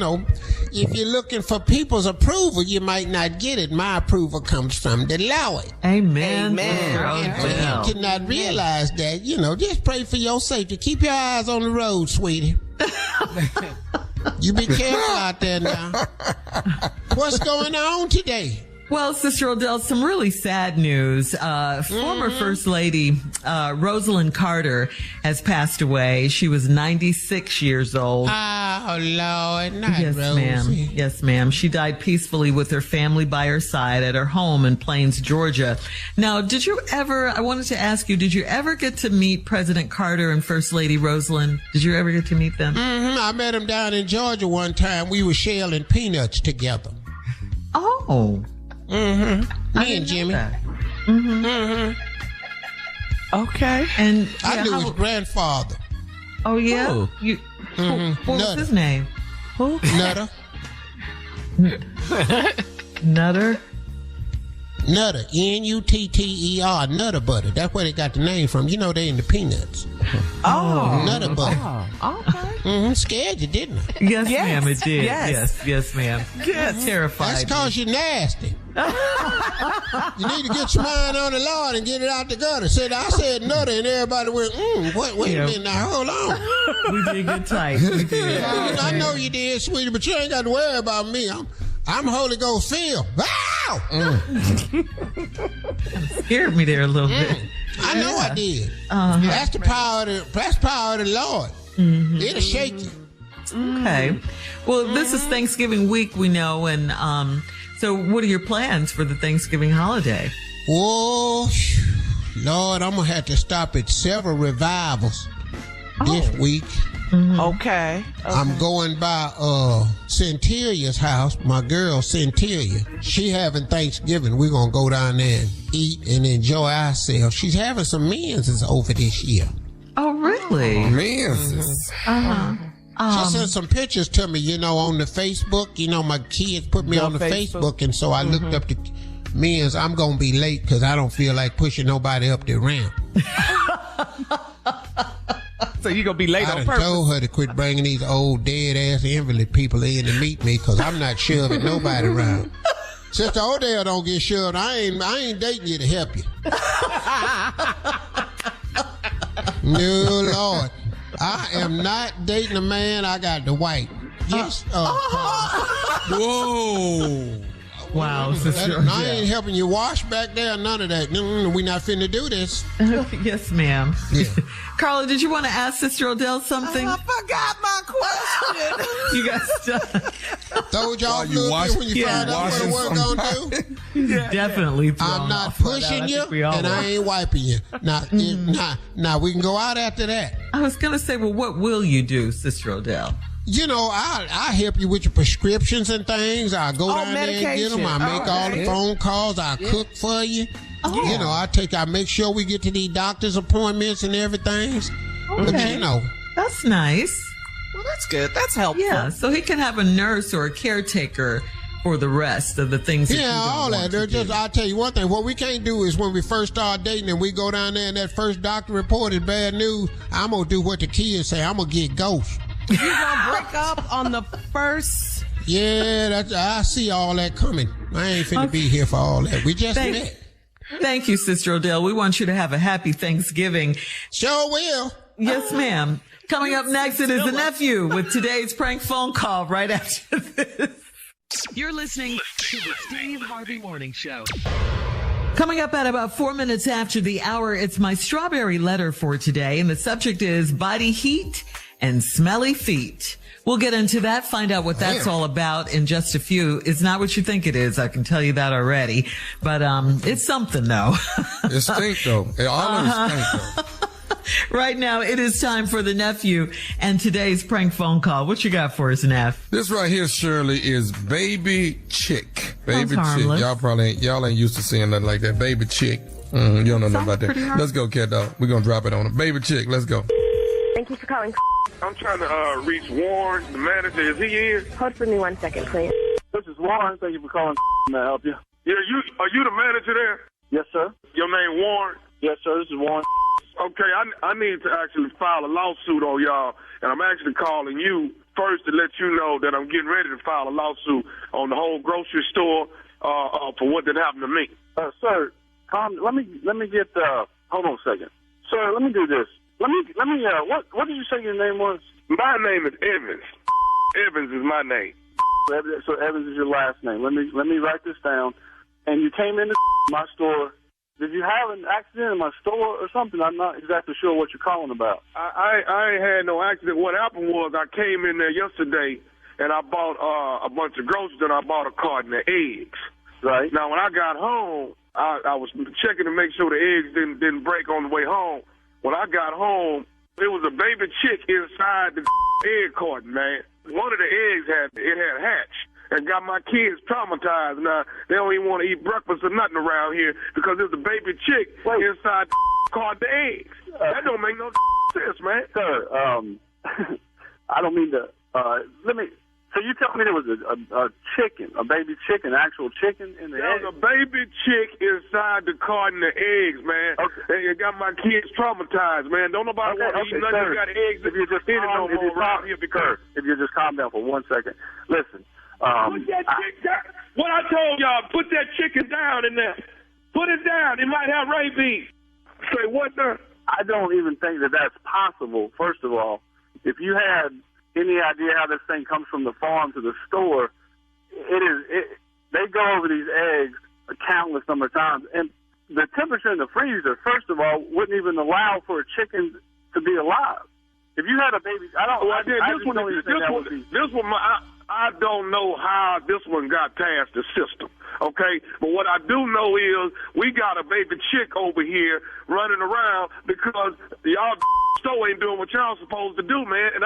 if you're looking for people's approval, you might not get it. My approval comes from the Lord. Amen. You cannot realize that, just pray for your safety. Keep your eyes on the road, sweetie. You be careful out there now. What's going on today? Well, Sister Odell, some really sad news. Former First Lady Rosalind Carter has passed away. She was 96 years old. Oh, Lord, not Yes, Rosie. ma'am. Yes, ma'am. She died peacefully with her family by her side at her home in Plains, Georgia. Now, I wanted to ask you, did you ever get to meet President Carter and First Lady Rosalind? Did you ever get to meet them? I met them down in Georgia one time. We were shelling peanuts together. Oh. Me and Jimmy. Okay. And I knew his grandfather. Oh, yeah? Oh. What was his name? Who? Nutter. Nutter? Nutter. Nutter. Nutter butter. That's where they got the name from. They in the peanuts. Oh. Nutter butter. Okay. Scared you, didn't I? Yes, ma'am, it did. Yes, ma'am. Yes. Terrified. That's because you're nasty. You need to get your mind on the Lord and get it out the gutter. I said nutter, and everybody went, wait a minute now, hold on. We did get tight. We did. I know you did, sweetie, but you ain't got to worry about me. I'm Holy Ghost filled. Wow! Scared me there a little bit. I know I did. That's the power of the Lord. It'll shake you. Okay. Well, this is Thanksgiving week, we know, and so what are your plans for the Thanksgiving holiday? Oh, Lord, I'm going to have to stop at several revivals this week. Okay. I'm going by Centuria's house, my girl Centuria. She having Thanksgiving. We're going to go down there and eat and enjoy ourselves. She's having some menses over this year. Oh, really? Menses. She sent some pictures to me, on the Facebook. My kids put me on the Facebook, and so I looked up the men's. I'm going to be late because I don't feel like pushing nobody up the ramp. So you going to be late on purpose? I told her to quit bringing these old dead-ass invalid people in to meet me because I'm not shoving nobody around. Sister Odell don't get shoved. I ain't dating you to help you. No, Lord. I am not dating a man. I got the white. Yes. Whoa. Wow, Sister. I ain't helping you wash back there. None of that. We not finna do this. Yes, ma'am. Yeah. Carla, did you want to ask Sister Odell something? I forgot my question. You got stuck. Told y'all when you find out what the work gonna do. Definitely. I'm not pushing you, and I ain't wiping you. Now, we can go out after that. I was gonna say, well, what will you do, Sister Odell? I help you with your prescriptions and things. I go down there and get them. I make all the phone calls. I cook for you. I make sure we get to these doctor's appointments and everything. Okay. But that's nice. Well, that's good. That's helpful. Yeah, so he can have a nurse or a caretaker for the rest of the things that you don't all want that. to do. I'll tell you one thing. What we can't do is when we first start dating and we go down there and that first doctor reported bad news, I'm going to do what the kids say. I'm going to get ghost. You gonna break up on the first? Yeah, I see all that coming. I ain't finna be here for all that. We just met. Thank you, Sister Odell. We want you to have a happy Thanksgiving. Sure will. Yes, ma'am. Coming up next, it is the nephew with today's prank phone call right after this. You're listening to the Steve Harvey Morning Show. Coming up at about 4 minutes after the hour, it's my strawberry letter for today, and the subject is body heat and smelly feet. We'll get into that, find out what that's all about in just a few. It's not what you think it is. I can tell you that already. But it's something, though. It stinks, though. It always stinks, though. Right now, it is time for the nephew and today's prank phone call. What you got for us, Neff? This right here, Shirley, is baby chick. Baby Sounds chick. harmless. Y'all ain't used to seeing nothing like that. Baby chick. You don't know nothing about that. Let's go, cat dog. We're gonna drop it on her. Baby chick, let's go. Thank you for calling. I'm trying to reach Warren, the manager. Is he in? Hold for me 1 second, please. This is Warren. Thank you for calling. May I help you? Yeah, are you the manager there? Yes, sir. Your name Warren? Yes, sir. This is Warren. Okay, I need to actually file a lawsuit on y'all, and I'm actually calling you first to let you know that I'm getting ready to file a lawsuit on the whole grocery store for what did happen to me. Sir, let me get. Hold on a second, sir. Let me do this. Let me. What did you say your name was? My name is Evans. Evans is my name. So Evans is your last name. Let me write this down. And you came into my store. Did you have an accident in my store or something? I'm not exactly sure what you're calling about. I ain't had no accident. What happened was I came in there yesterday and I bought a bunch of groceries and I bought a carton of eggs. Right. Now, when I got home, I was checking to make sure the eggs didn't break on the way home. When I got home, there was a baby chick inside the egg carton, man. One of the eggs had hatched. And got my kids traumatized. Now, they don't even want to eat breakfast or nothing around here because there's a baby chick inside the called the eggs. That don't make no sense, man. Sir, I don't mean to, so you tell me there was a chicken, a baby chicken, actual chicken in the egg? There was a baby chick inside the carton of eggs, man. Okay. It got my kids traumatized, man. Don't nobody want to eat nothing. You got eggs if you just around here because... If you just calm down for 1 second. Listen. Put that chick down. What I told y'all, put that chicken down in there. Put it down. It might have rabies. Say what now? I don't even think that that's possible, first of all. If you had any idea how this thing comes from the farm to the store, they go over these eggs a countless number of times. And the temperature in the freezer, first of all, wouldn't even allow for a chicken to be alive. If you had a baby, I don't know how this one got past the system, okay? But what I do know is we got a baby chick over here running around because y'all store ain't doing what y'all supposed to do, man. And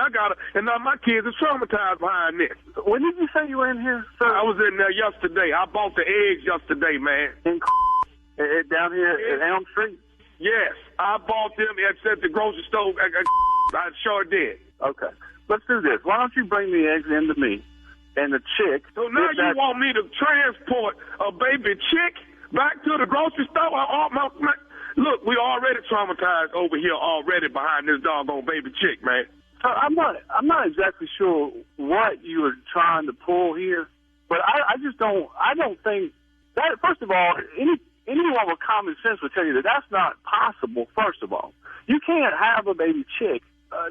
now my kids are traumatized behind this. When did you say you were in here, sir? I was in there yesterday. I bought the eggs yesterday, man. Down here at Elm Street? Yes, I bought them at the grocery store. I sure did. Okay. Let's do this. Why don't you bring the eggs in to me and the chick? So now you want me to transport a baby chick back to the grocery store? Look, we already traumatized over here already behind this doggone baby chick, man. I'm not exactly sure what you were trying to pull here, but I don't think that, first of all, anyone with common sense would tell you that that's not possible, first of all. You can't have a baby chick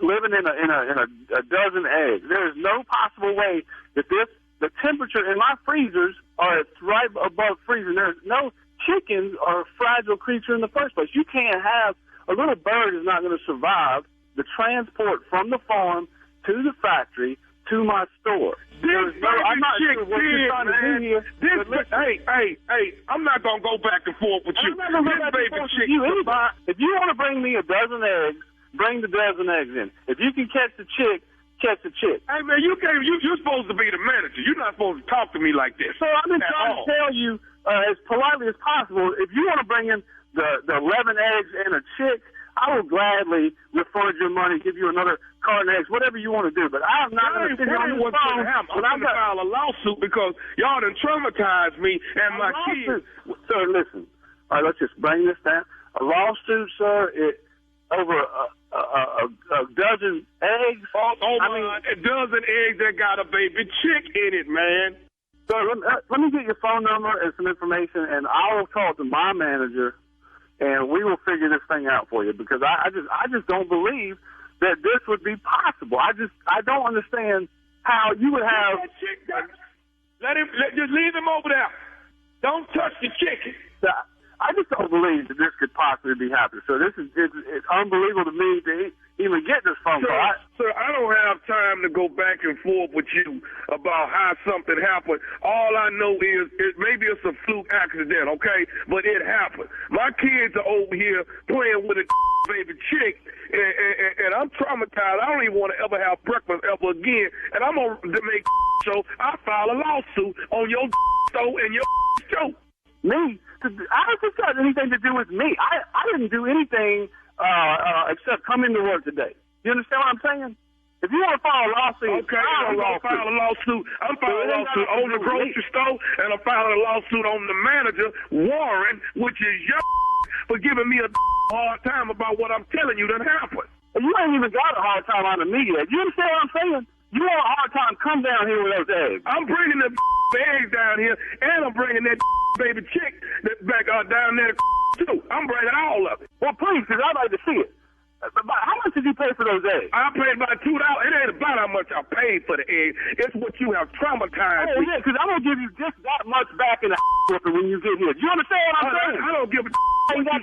living in a dozen eggs. There is no possible way that the temperature in my freezers are right above freezing. There's no chickens are a fragile creature in the first place. You can't have a little bird is not going to survive the transport from the farm to the factory to my store. I'm not sure what you're trying to do here. Hey, I'm not going to go back and forth with you. If you want to bring me a dozen eggs, bring the dozen eggs in. If you can catch the chick, catch the chick. Hey, man, you're supposed to be the manager. You're not supposed to talk to me like this. So I'm just trying to tell you as politely as possible, if you want to bring in the 11 eggs and a chick, I will gladly refund your money, give you another carton of eggs, whatever you want to do. But I'm not going to sit here on this phone. I'm going to file a lawsuit because y'all done traumatized me and my kids. Sir, listen. All right, let's just bring this down. A lawsuit, sir, over a dozen eggs. A dozen eggs that got a baby chick in it, man. Sir, let me get your phone number and some information, and I will talk to my manager, and we will figure this thing out for you. Because I just don't believe that this would be possible. I don't understand how you would have. Just leave him over there. Don't touch the chicken. I just don't believe that this could possibly be happening. So it's unbelievable to me. even get this phone call. Sir, I don't have time to go back and forth with you about how something happened. All I know is maybe it's a fluke accident, okay? But it happened. My kids are over here playing with a baby chick, and I'm traumatized. I don't even want to ever have breakfast ever again. And I'm going to make so I file a lawsuit on your show and your show. Me? I don't think that has anything to do with me. I didn't do anything except come into work today. You understand what I'm saying? If you want to file a lawsuit, okay, I'm going to file a lawsuit. I'm filing a lawsuit on the grocery store, and I'm filing a lawsuit on the manager, Warren, which is your for giving me a hard time about what I'm telling you that happened. You ain't even got a hard time on the media. You understand what I'm saying? You want a hard time, come down here with those eggs. I'm bringing the eggs down here, and I'm bringing that baby chick that back down there too. I'm bringing all of it. Well, please, because I'd like to see it. How much did you pay for those eggs? I paid about $2. It ain't about how much I paid for the eggs. It's what you have traumatized me. Yeah, because I'm going to give you just that much back in the when you get here. Do you understand what I'm saying? I don't give a I got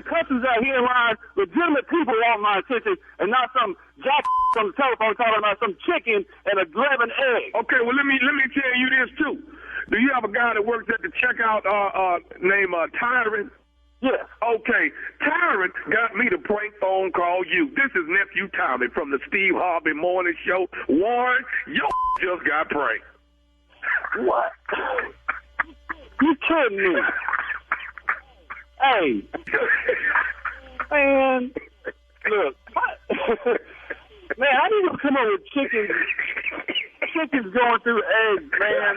customers out here in line, legitimate people want my attention, and not some jack on the telephone talking about some chicken and a grabbing egg. Okay, well, let me tell you this, too. Do you have a guy that works at the checkout named Tyrant? Yes. Okay. Tyrant got me to prank phone call you. This is Nephew Tommy from the Steve Harvey Morning Show. Warren, your just got pranked. What? You kidding me? Hey. Man. Look. Man, how do you come up with chickens going through eggs, man?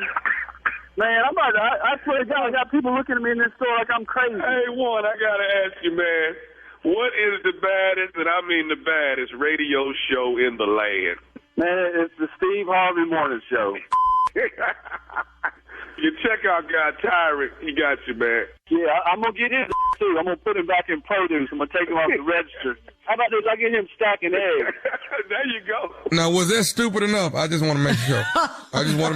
Man, I swear to God, I got people looking at me in this store like I'm crazy. Hey, Warren, I got to ask you, man, what is the baddest, and I mean the baddest, radio show in the land? Man, it's the Steve Harvey Morning Show. Your checkout guy, Tyrant, he got you, man. Yeah, I'm going to get his too. I'm going to put him back in produce. I'm going to take him off the register. How about this? I get him stacking eggs. There you go. Now, was that stupid enough? I just want to make sure. I just want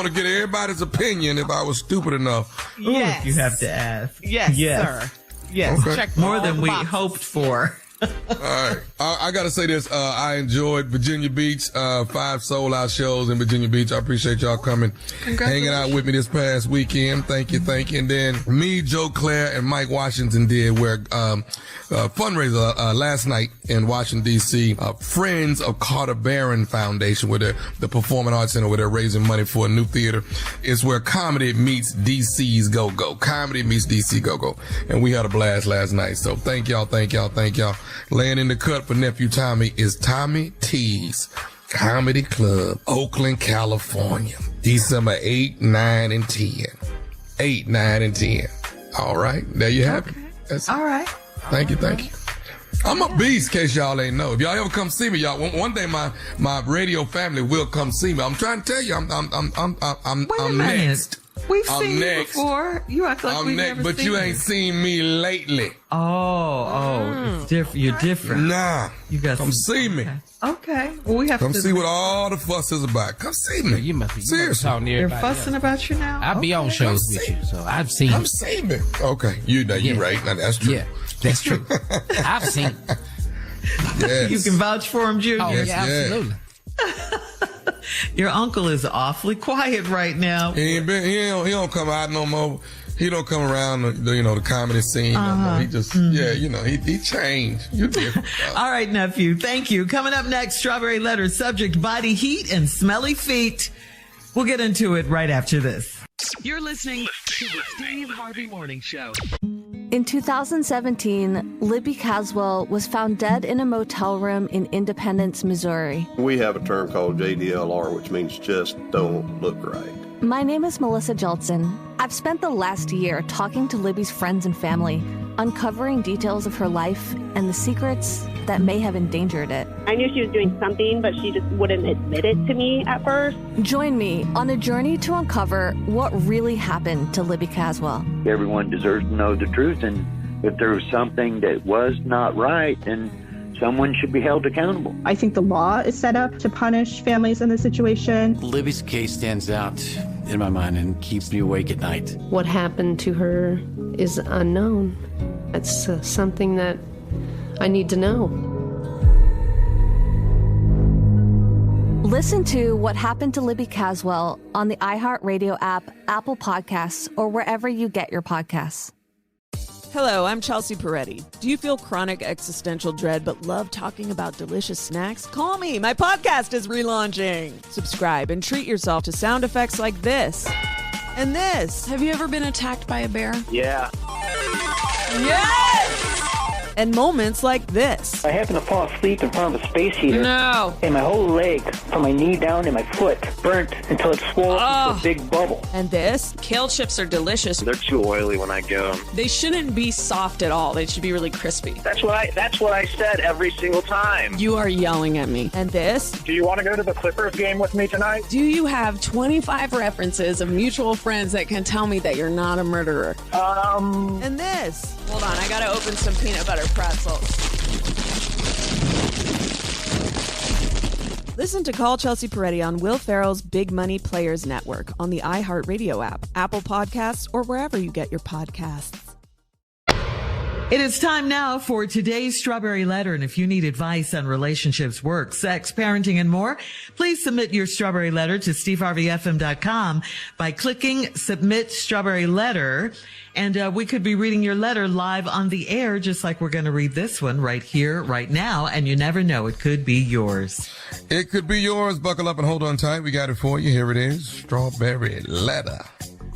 to get everybody's opinion if I was stupid enough. Yes. Ooh, you have to ask. Yes, sir. Yes. Okay. Check more than we hoped for. All right. I got to say this. I enjoyed Virginia Beach, 5 sold-out shows in Virginia Beach. I appreciate y'all coming, hanging out with me this past weekend. Thank you. And then me, Joe Claire, and Mike Washington did fundraiser last night in Washington, D.C. Friends of Carter Barron Foundation, with the Performing Arts Center, where they're raising money for a new theater. It's where comedy meets DC's go-go. Comedy meets DC go-go. And we had a blast last night. So thank y'all. Laying in the cut for Nephew Tommy is Tommy T's Comedy Club, Oakland, California, December 8, 9, and 10. 8, 9, and 10. All right. There you have it. That's all right. Thank you. I'm a beast, in case y'all ain't know. If y'all ever come see me, y'all, one day my radio family will come see me. I'm trying to tell you, I'm next. We've seen you before. You act like we've never seen you. But you ain't seen me lately. Oh, it's different. You're different. Nah, you got come see me. Okay, well we have come to see what all the fuss is about. Come see me. You must be seriously. They're fussing about you now. I'll be on shows with you, so I've seen. Come see me. Okay, you right. Now, that's true. Yeah, that's true. I've seen. Yes. You can vouch for him, Junior. Oh, yeah, absolutely. Your uncle is awfully quiet right now. He don't come out no more. He don't come around the comedy scene no more. He just he changed. You different. All right, nephew. Thank you. Coming up next, Strawberry Letter, subject body heat and smelly feet. We'll get into it right after this. You're listening to the Steve Harvey Morning Show. In 2017, Libby Caswell was found dead in a motel room in Independence, Missouri. We have a term called JDLR, which means just don't look right. My name is Melissa Jeltsin. I've spent the last year talking to Libby's friends and family, uncovering details of her life and the secrets that may have endangered it. I knew she was doing something, but she just wouldn't admit it to me at first. Join me on a journey to uncover what really happened to Libby Caswell. Everyone deserves to know the truth, and if there was something that was not right, then someone should be held accountable. I think the law is set up to punish families in this situation. Libby's case stands out in my mind and keeps me awake at night. What happened to her is unknown. It's something that I need to know. Listen to What Happened to Libby Caswell on the iHeartRadio app, Apple Podcasts, or wherever you get your podcasts. Hello, I'm Chelsea Peretti. Do you feel chronic existential dread but love talking about delicious snacks? Call me. My podcast is relaunching. Subscribe and treat yourself to sound effects like this and this. Have you ever been attacked by a bear? Yeah. Yes! And moments like this. I happened to fall asleep in front of a space heater. No. And my whole leg, from my knee down to my foot, burnt until it swelled into a big bubble. And this. Kale chips are delicious. They're too oily when I get them. They shouldn't be soft at all. They should be really crispy. That's what I said every single time. You are yelling at me. And this. Do you want to go to the Clippers game with me tonight? Do you have 25 references of mutual friends that can tell me that you're not a murderer? And this. Hold on, I gotta open some peanut butter pretzels. Listen to Call Chelsea Peretti on Will Ferrell's Big Money Players Network on the iHeartRadio app, Apple Podcasts, or wherever you get your podcasts. It is time now for today's Strawberry Letter. And if you need advice on relationships, work, sex, parenting, and more, please submit your Strawberry Letter to steveharveyfm.com by clicking Submit Strawberry Letter. And we could be reading your letter live on the air, just like we're going to read this one right here, right now. And you never know, it could be yours. It could be yours. Buckle up and hold on tight. We got it for you. Here it is. Strawberry Letter.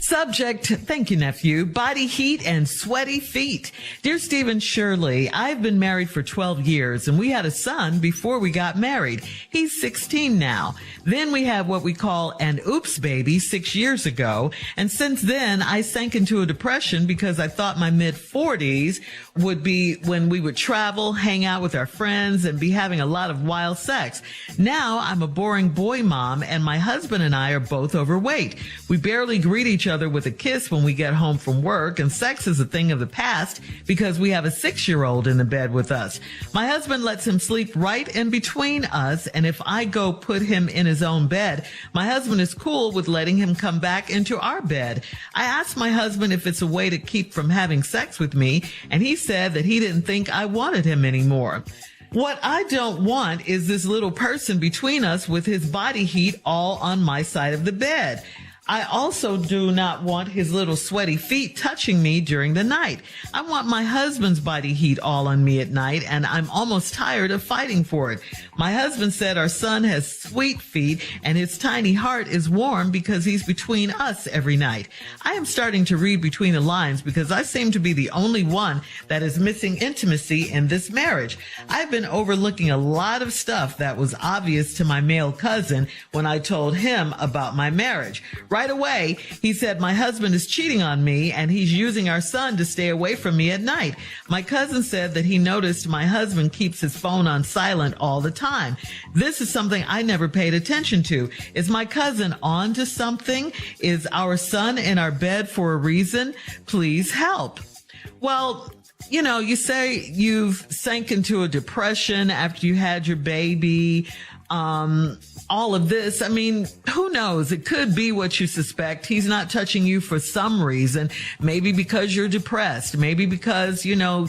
Subject, thank you, nephew, body heat and sweaty feet. Dear Stephen Shirley, I've been married for 12 years and we had a son before we got married. He's 16 now. Then we had what we call an oops baby 6 years ago. And since then, I sank into a depression because I thought my mid-40s would be when we would travel, hang out with our friends, and be having a lot of wild sex. Now I'm a boring boy mom and my husband and I are both overweight. We barely greet each other with a kiss when we get home from work, and sex is a thing of the past because we have a 6-year-old in the bed with us. My husband lets him sleep right in between us, and if I go put him in his own bed, my husband is cool with letting him come back into our bed. I asked my husband if it's a way to keep from having sex with me, and he said that he didn't think I wanted him anymore. What I don't want is this little person between us with his body heat all on my side of the bed. I also do not want his little sweaty feet touching me during the night. I want my husband's body heat all on me at night, and I'm almost tired of fighting for it. My husband said our son has sweet feet and his tiny heart is warm because he's between us every night. I am starting to read between the lines because I seem to be the only one that is missing intimacy in this marriage. I've been overlooking a lot of stuff that was obvious to my male cousin when I told him about my marriage. Right away, he said my husband is cheating on me and he's using our son to stay away from me at night. My cousin said that he noticed my husband keeps his phone on silent all the time. This is something I never paid attention to. Is my cousin on to something? Is our son in our bed for a reason? Please help. Well, you know, you say you've sank into a depression after you had your baby. All of this, I mean, who knows? It could be what you suspect. He's not touching you for some reason. Maybe because you're depressed. Maybe because, you know,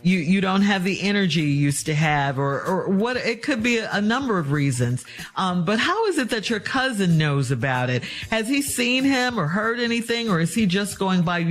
you don't have the energy you used to have, or what. It could be a number of reasons. But how is it that your cousin knows about it? Has he seen him or heard anything, or is he just going by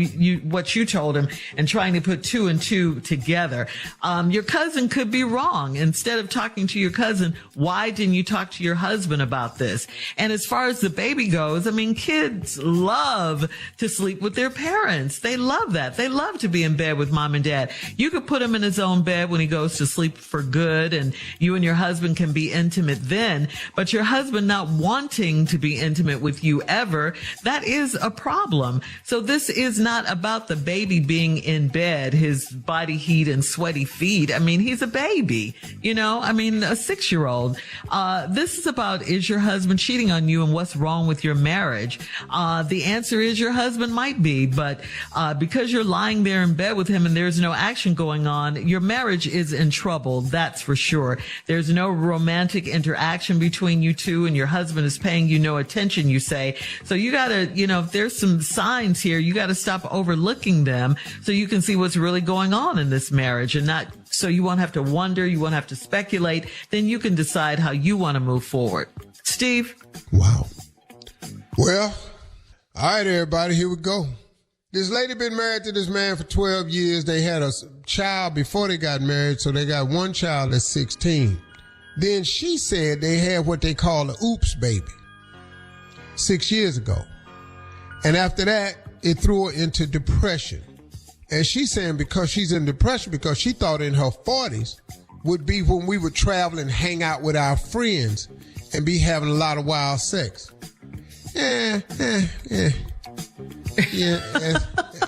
what you told him and trying to put two and two together? Your cousin could be wrong. Instead of talking to your cousin, why didn't you talk to your husband about this? And as far as the baby goes, I mean, kids love to sleep with their parents. They love that. They love to be in bed with mom and dad. You could put him in his own bed when he goes to sleep for good, and you and your husband can be intimate then, but your husband not wanting to be intimate with you ever, that is a problem. So this is not about the baby being in bed, his body heat and sweaty feet. I mean, he's a baby, you know, I mean, a 6-year-old. This is about, is your husband cheating on you and what's wrong with your marriage? The answer is your husband might be, but because you're lying there in bed with him and there's no action going on, your marriage is in trouble. That's for sure. There's no romantic interaction between you two, and your husband is paying you no attention, you say. So you gotta, you know, if there's some signs here, you gotta stop overlooking them so you can see what's really going on in this marriage and not so you won't have to wonder, you won't have to speculate. Then you can decide how you want to move forward. Steve? Wow. Well, all right, everybody, here we go. This lady been married to this man for 12 years. They had a child before they got married, so they got one child at 16. Then she said they had what they call an oops baby 6 years ago. And after that, it threw her into depression. And she's saying because she's in depression, because she thought in her 40s would be when we would travel and hang out with our friends and be having a lot of wild sex. Yeah,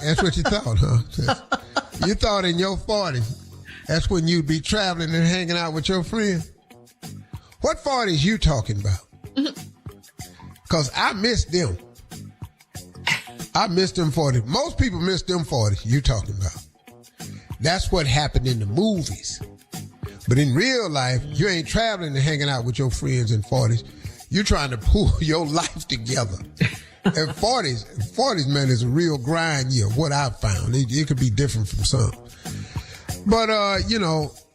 that's what you thought, huh? You thought in your 40s, that's when you'd be traveling and hanging out with your friends. What 40s you talking about? Because I missed them. I missed them 40s. Most people miss them 40s you talking about. That's what happened in the movies. But in real life, you ain't traveling and hanging out with your friends in 40s. You're trying to pull your life together. And 40s, man, is a real grind year, what I've found. It could be different from some. But,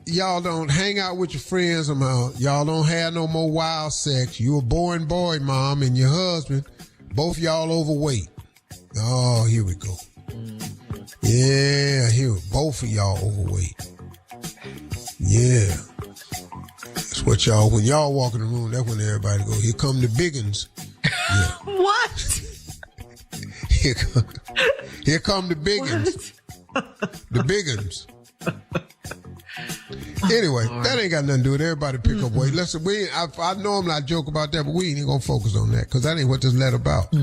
y'all don't hang out with your friends amount. Y'all don't have no more wild sex. You a boring boy, mom, and your husband, both y'all overweight. Oh, here we go. Yeah, both of y'all overweight. Yeah. That's what y'all, when y'all walk in the room, that's when everybody go, here come the biggins. Yeah. What? Here come the biggins. The biggins. Anyway, that ain't got nothing to do with it. Everybody pick up weight. Listen, I normally I joke about that, but we ain't gonna focus on that because that ain't what this letter about.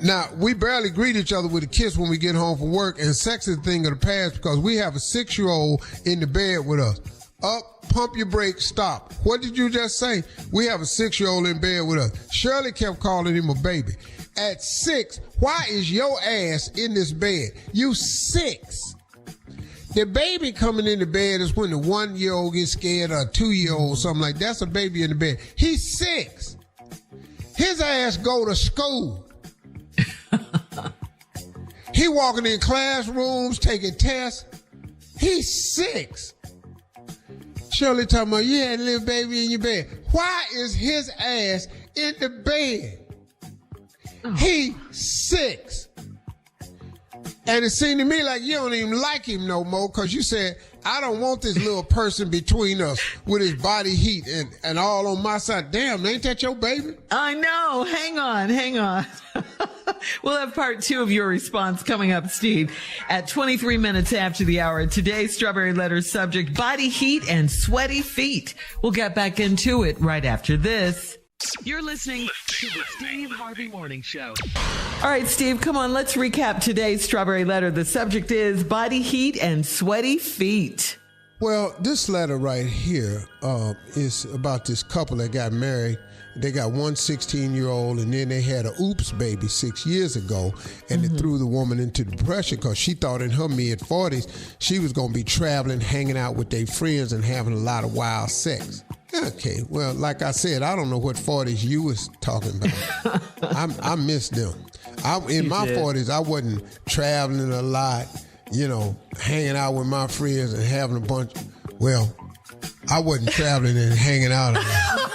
Now, we barely greet each other with a kiss when we get home from work, and sex is a thing of the past because we have a 6-year-old in the bed with us. Up, pump your brakes, stop. What did you just say? We have a 6-year-old in bed with us. Shirley kept calling him a baby. At 6, why is your ass in this bed? You 6. The baby coming in the bed is when the 1-year-old gets scared or a 2-year-old or something like that. That's a baby in the bed. He's 6. His ass go to school. He walking in classrooms, taking tests. He's 6. Shirley talking about, you had a little baby in your bed. Why is his ass in the bed? He 6. And it seemed to me like you don't even like him no more because you said, I don't want this little person between us with his body heat and all on my side. Damn, ain't that your baby? I know. Hang on. We'll have part 2 of your response coming up, Steve, at 23 minutes after the hour. Today's Strawberry Letter subject, body heat and sweaty feet. We'll get back into it right after this. You're listening to the Steve Harvey Morning Show. All right, Steve, come on. Let's recap today's Strawberry Letter. The subject is body heat and sweaty feet. Well, this letter right here is about this couple that got married. They got one 16-year-old, and then they had a oops baby 6 years ago, and it threw the woman into depression because she thought in her mid-40s she was going to be traveling, hanging out with their friends, and having a lot of wild sex. Okay, well, like I said, I don't know what 40s you was talking about. I miss them. In my 40s, I wasn't traveling a lot, hanging out with my friends and having a bunch. Well, I wasn't traveling and hanging out a lot.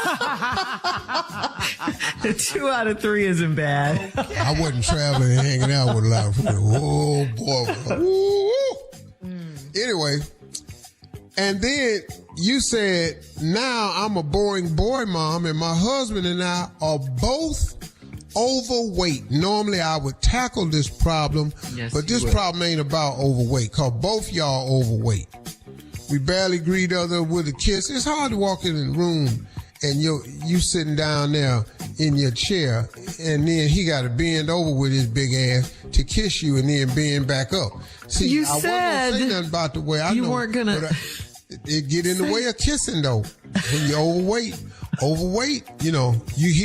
2 out of 3 isn't bad. I wasn't traveling and hanging out with a lot of friends. Oh, boy. Anyway, and then you said, now I'm a boring boy, Mom, and my husband and I are both overweight. Normally I would tackle this problem, but this problem ain't about overweight because both y'all overweight. We barely greet each other with a kiss. It's hard to walk in the room and you sitting down there in your chair, and then he got to bend over with his big ass to kiss you and then bend back up. See, you I wasn't going to say nothing about the way I you know. Weren't going to... It get in the way of kissing, though. When you're overweight, he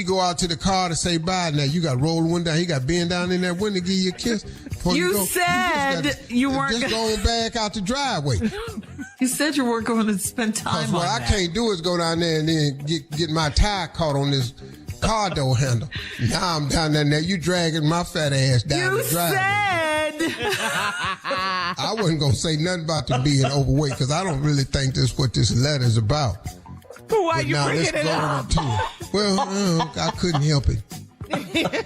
go out to the car to say bye. Now you got to roll the window down. He got to bend down in that window to give you a kiss. You said you weren't just going back out the driveway. You said you weren't going to spend time on what that. I can't do is go down there and then get my tire caught on this car door handle. Now I'm down there. Now you dragging my fat ass down the driveway. You said I wasn't going to say nothing about the being overweight because I don't really think that's what this letter is about. Why you bringing it up? Well, I couldn't help it.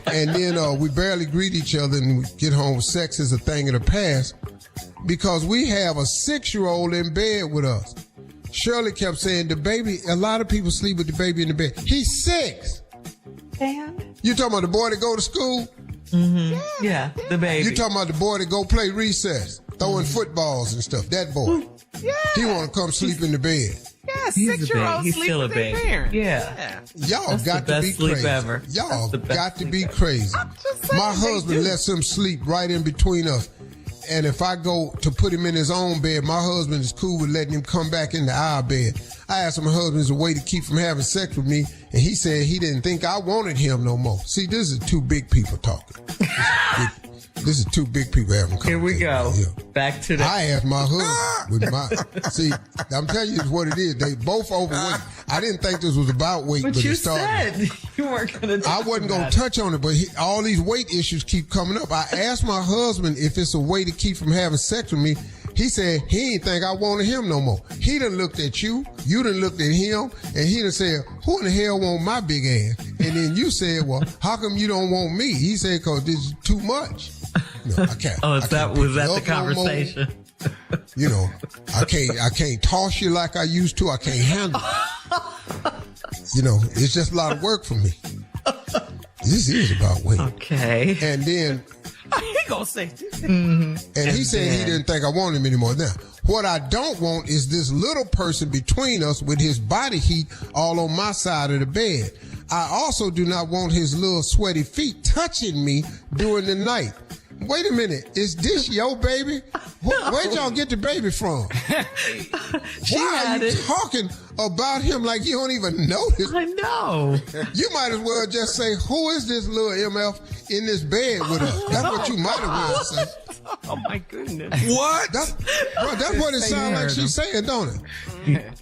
And then we barely greet each other and we get home. Sex is a thing of the past because we have a 6-year-old in bed with us. Shirley kept saying the baby, a lot of people sleep with the baby in the bed. He's 6. Dan? You talking about the boy that go to school? Mm-hmm. Yeah, the baby. You talking about the boy that go play recess, throwing footballs and stuff. That boy. Yeah. He want to come sleep in the bed. Yeah, 6-year-old He's sleep still a with their baby. parents. Yeah. Y'all That's got the to be best sleep crazy. ever. Y'all That's the best got to sleep be ever. crazy. My husband do. lets him sleep right in between us. And if I go to put him in his own bed, my husband is cool with letting him come back into our bed. I asked my husband is a way to keep from having sex with me, and he said he didn't think I wanted him no more. See, this is two big people talking. This is two big people having conversation. Here we go. Yeah. Back to the... I asked my husband with my... See, I'm telling you what it is. They both overweight. I didn't think this was about weight, but you it started. said you weren't going to I wasn't going to touch on it, but all these weight issues keep coming up. I asked my husband if it's a way to keep from having sex with me. He said he didn't think I wanted him no more. He done looked at you done looked at him, and he done said, who in the hell want my big ass? And then you said, well, how come you don't want me? He said, because this is too much. No, I can't. Was that the conversation? You know, I can't toss you like I used to. I can't handle it. You know, it's just a lot of work for me. This is about weight. Okay. And then He gonna say this. And he said he didn't think I wanted him anymore. Now, what I don't want is this little person between us with his body heat all on my side of the bed. I also do not want his little sweaty feet touching me during the night. Wait a minute, is this your baby? Where'd y'all get the baby from? Why are you talking about him like you don't even notice? I know. You might as well just say, who is this little MF in this bed with us? That's what you might as well say. Oh my goodness. What? That's what it sounds like she's saying, don't it?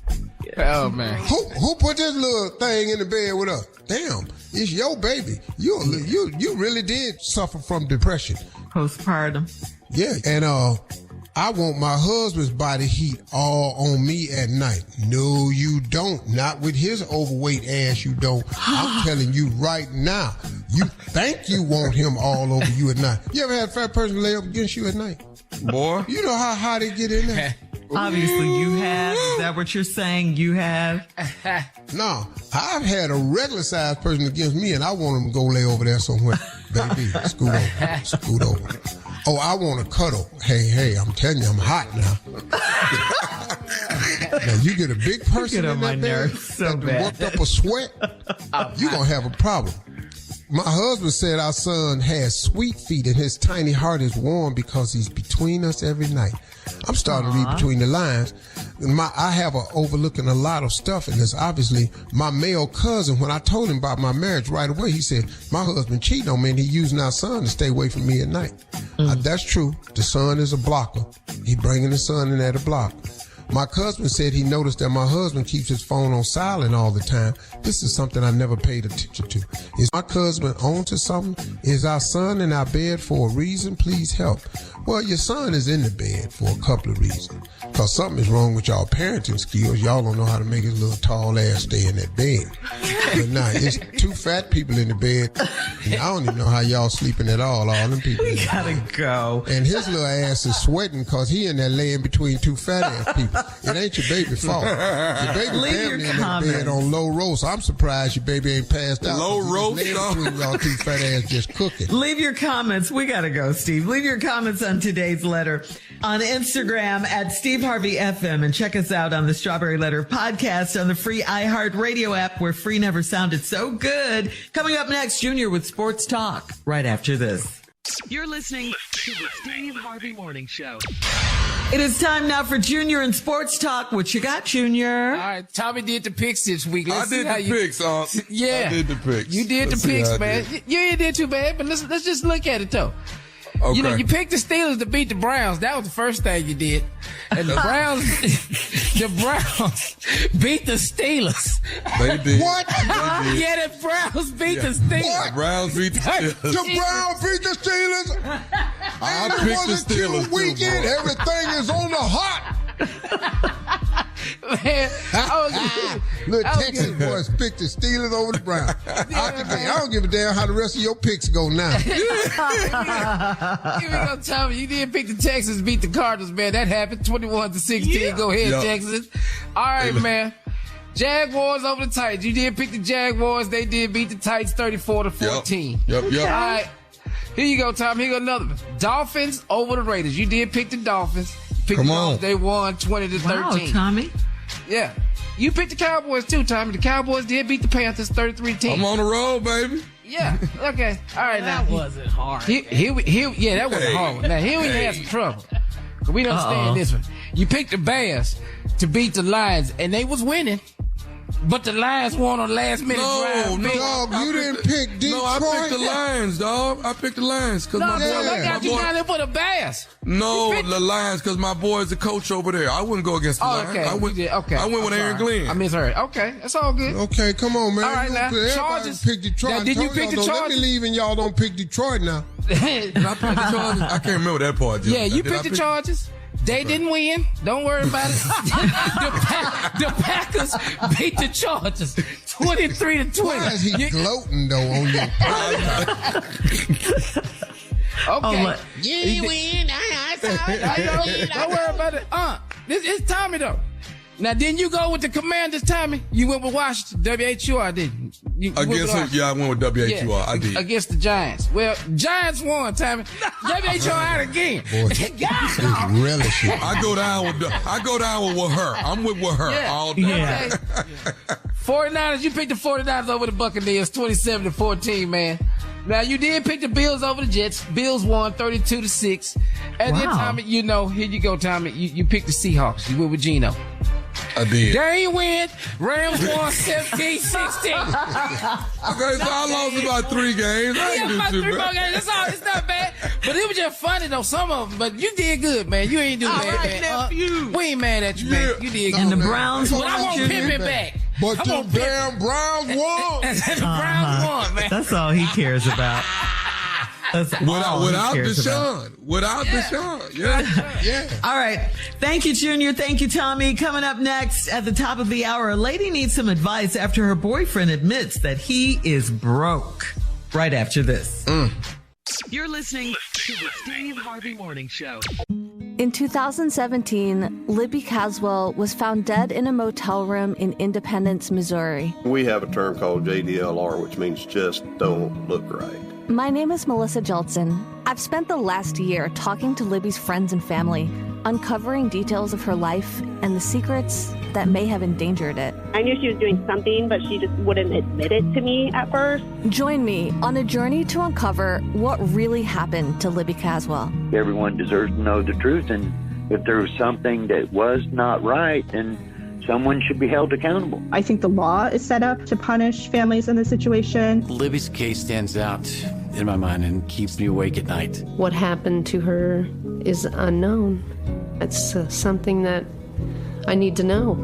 Oh man. Who put this little thing in the bed with us? Damn, it's your baby. You really did suffer from depression. Postpartum. Yeah, and I want my husband's body heat all on me at night. No, you don't. Not with his overweight ass, you don't. I'm telling you right now. You think you want him all over you at night. You ever had a fat person lay up against you at night? Boy. You know how hot they get in there? Obviously you have. Is that what you're saying? You have? No, I've had a regular sized person against me and I want him to go lay over there somewhere. Baby, scoot over. Oh, I want to cuddle. Hey, I'm telling you, I'm hot now. Now, you get a big person in that bed that worked up a sweat, you're going to have a problem. My husband said our son has sweet feet and his tiny heart is warm because he's between us every night. I'm starting to read between the lines. I have overlooking a lot of stuff, and it's obviously my male cousin. When I told him about my marriage right away, he said, my husband cheating on me and he using our son to stay away from me at night. That's true. The son is a blocker. He bringing the son in there to block. My cousin said he noticed that my husband keeps his phone on silent all the time. This is something I never paid attention to. Is my husband on to something? Is our son in our bed for a reason? Please help. Well, your son is in the bed for a couple of reasons. Because something is wrong with y'all parenting skills. Y'all don't know how to make his little tall ass stay in that bed. But now, it's two fat people in the bed. And I don't even know how y'all sleeping at all them people. We gotta go. And his little ass is sweating because he in there laying between two fat ass people. It ain't your baby's fault. Your baby family in that bed on low roast. I'm surprised your baby ain't passed out. Low roast? Between y'all two fat ass just cooking. Leave your comments. We gotta go, Steve. Leave your comments on today's letter on Instagram at Steve Harvey FM, and check us out on the Strawberry Letter podcast on the free iHeartRadio app, where free never sounded so good. Coming up next, Junior with Sports Talk right after this. You're listening to the Steve Harvey Morning Show. It is time now for Junior and Sports Talk. What you got, Junior? All right, Tommy did the picks this week. I did the picks, Yeah. I did the picks. You did the picks, man. You ain't did too bad, but let's just look at it, though. Okay. You know, you picked the Steelers to beat the Browns. That was the first thing you did. And the Browns beat the Steelers. They did. What? Yeah, the Browns beat the Steelers. What? Browns beat the Steelers. The Browns beat the Steelers. I picked the Steelers too, weekend. boy. Everything is on the hot. Man, Little Texas boys picked the Steelers over the Browns. I don't give a damn how the rest of your picks go now. Here we go, Tommy. You did pick the Texans beat the Cardinals, man. That happened 21-16. Yeah. Go ahead, Texans. All right, man. Jaguars over the Titans. You did pick the Jaguars. They did beat the Titans 34-14. Yep. All right. Here you go, Tom. Here go another one. Dolphins over the Raiders. You did pick the Dolphins. Come on. They won 20-13. Wow, Tommy. Yeah. You picked the Cowboys too, Tommy. The Cowboys did beat the Panthers 33-10. I'm on the road, baby. Yeah. Okay. All right. That wasn't hard. Yeah, that wasn't hard. Now, here we had some trouble. We don't understand this one. You picked the Bears to beat the Lions, and they was winning. But the Lions won on last minute drive. No, dog, you didn't pick Detroit. No, I picked the Lions, dog. I picked the Lions. I got you down there for the Bears. No, the Lions, because my boy is the coach over there. I wouldn't go against the Lions. Okay. I went with Aaron Glenn. I misheard. Okay, that's all good. Okay, come on, man. All right, now. Chargers. Pick Detroit. Now, did you pick the Chargers? Let me leave and y'all don't pick Detroit now. Did I pick the Chargers? I can't remember that part. Yeah, you picked the Chargers. They didn't win. Don't worry about it. The Packers beat the Chargers 23-20. Why is he gloating though on your Okay. You win. Don't worry about it. This is Tommy though. Now, didn't you go with the Commanders, Tommy? You went with Washington, WHUR, didn't you? I went with WHUR. Yeah, I did. Against the Giants. Well, Giants won, Tommy. WHUR out again. Relishing. I go down with her. I'm with her all day. Yeah. 49ers, you picked the 49ers over the Buccaneers, 27-14, man. Now, you did pick the Bills over the Jets. Bills won 32-6. And then, Tommy, here you go, Tommy. You picked the Seahawks. You went with Geno. I did. They ain't win. Rams won 17-16. Okay, so I lost about 3 games. I ain't do too bad. That's all. It's not bad. But it was just funny, though, some of them. But you did good, man. You ain't do bad, man. We ain't mad at you, man. You did good. And the Browns won. But I want Pimpin' back. But the damn Browns won. The Browns won, man. That's all he cares about. Without Deshaun. Yeah. All right. Thank you, Junior. Thank you, Tommy. Coming up next at the top of the hour, a lady needs some advice after her boyfriend admits that he is broke. Right after this. You're listening to the Steve Harvey Morning Show. In 2017, Libby Caswell was found dead in a motel room in Independence, Missouri. We have a term called JDLR, which means just don't look right. My name is Melissa Jeltsin. I've spent the last year talking to Libby's friends and family, uncovering details of her life and the secrets that may have endangered it. I knew she was doing something, but she just wouldn't admit it to me at first. Join me on a journey to uncover what really happened to Libby Caswell. Everyone deserves to know the truth, and if there was something that was not right, then someone should be held accountable. I think the law is set up to punish families in this situation. Libby's case stands out in my mind and keeps me awake at night. What happened to her is unknown. It's something that I need to know.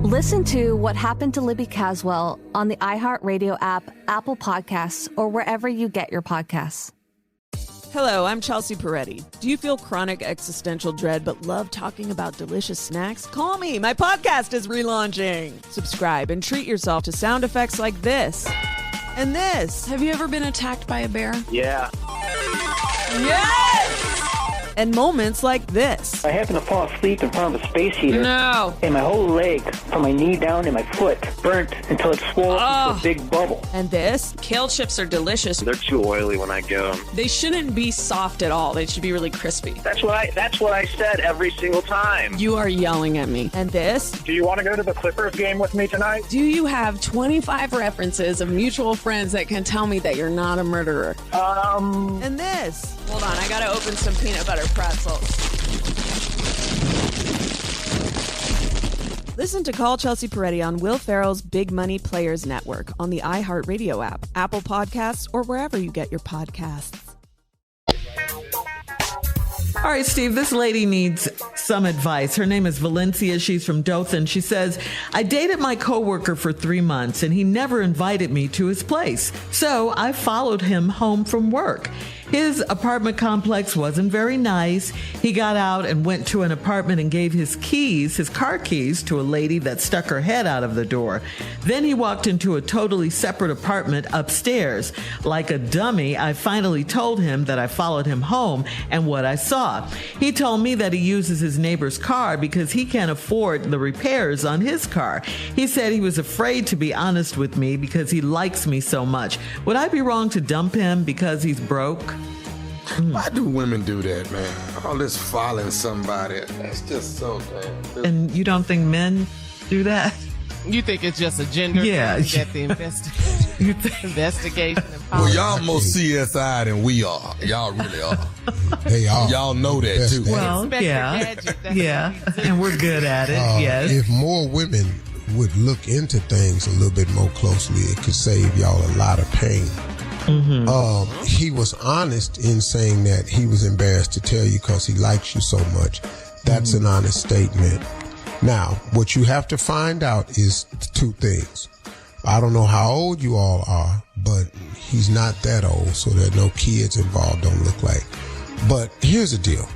Listen to What Happened to Libby Caswell on the iHeartRadio app, Apple Podcasts, or wherever you get your podcasts. Hello, I'm Chelsea Peretti. Do you feel chronic existential dread but love talking about delicious snacks? Call me. My podcast is relaunching. Subscribe and treat yourself to sound effects like this and this. Have you ever been attacked by a bear? Yeah. Yes! And moments like this. I happened to fall asleep in front of a space heater. No. And my whole leg, from my knee down and my foot, burnt until it swelled into a big bubble. And this. Kale chips are delicious. They're too oily when I get them. They shouldn't be soft at all. They should be really crispy. That's what I said every single time. You are yelling at me. And this. Do you want to go to the Clippers game with me tonight? Do you have 25 references of mutual friends that can tell me that you're not a murderer? And this. Hold on, I gotta open some peanut butter pretzels. Listen to Call Chelsea Peretti on Will Ferrell's Big Money Players Network on the iHeartRadio app, Apple Podcasts, or wherever you get your podcasts. All right, Steve, this lady needs some advice. Her name is Valencia. She's from Dothan. She says, I dated my coworker for 3 months and he never invited me to his place. So I followed him home from work. His apartment complex wasn't very nice. He got out and went to an apartment and gave his car keys to a lady that stuck her head out of the door. Then he walked into a totally separate apartment upstairs. Like a dummy, I finally told him that I followed him home and what I saw. He told me that he uses his neighbor's car because he can't afford the repairs on his car. He said he was afraid to be honest with me because he likes me so much. Would I be wrong to dump him because he's broke? Why do women do that, man? All this following somebody, that's just so damn. And you don't think men do that? You think it's just a gender thing? That the investigation and well, y'all more CSI than we are. Y'all really are. They are. Y'all know that too. Well, yeah. And we're good at it, yes. If more women would look into things a little bit more closely, it could save y'all a lot of pain. Mm-hmm. He was honest in saying that he was embarrassed to tell you because he likes you so much. That's an honest statement. Now, what you have to find out is 2 things. I don't know how old you all are, but he's not that old, so there are no kids involved, don't look like. But here's the deal.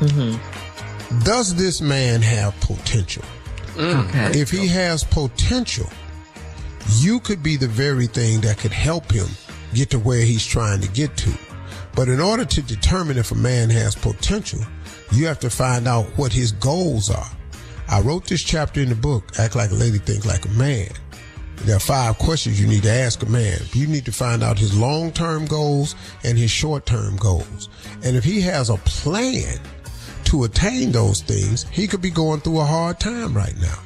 Mm-hmm. Does this man have potential? Okay. If he has potential, you could be the very thing that could help him get to where he's trying to get to. But in order to determine if a man has potential, you have to find out what his goals are. I wrote this chapter in the book, Act Like a Lady, Think Like a Man. There are 5 questions you need to ask a man. You need to find out his long-term goals and his short-term goals. And if he has a plan to attain those things, he could be going through a hard time right now.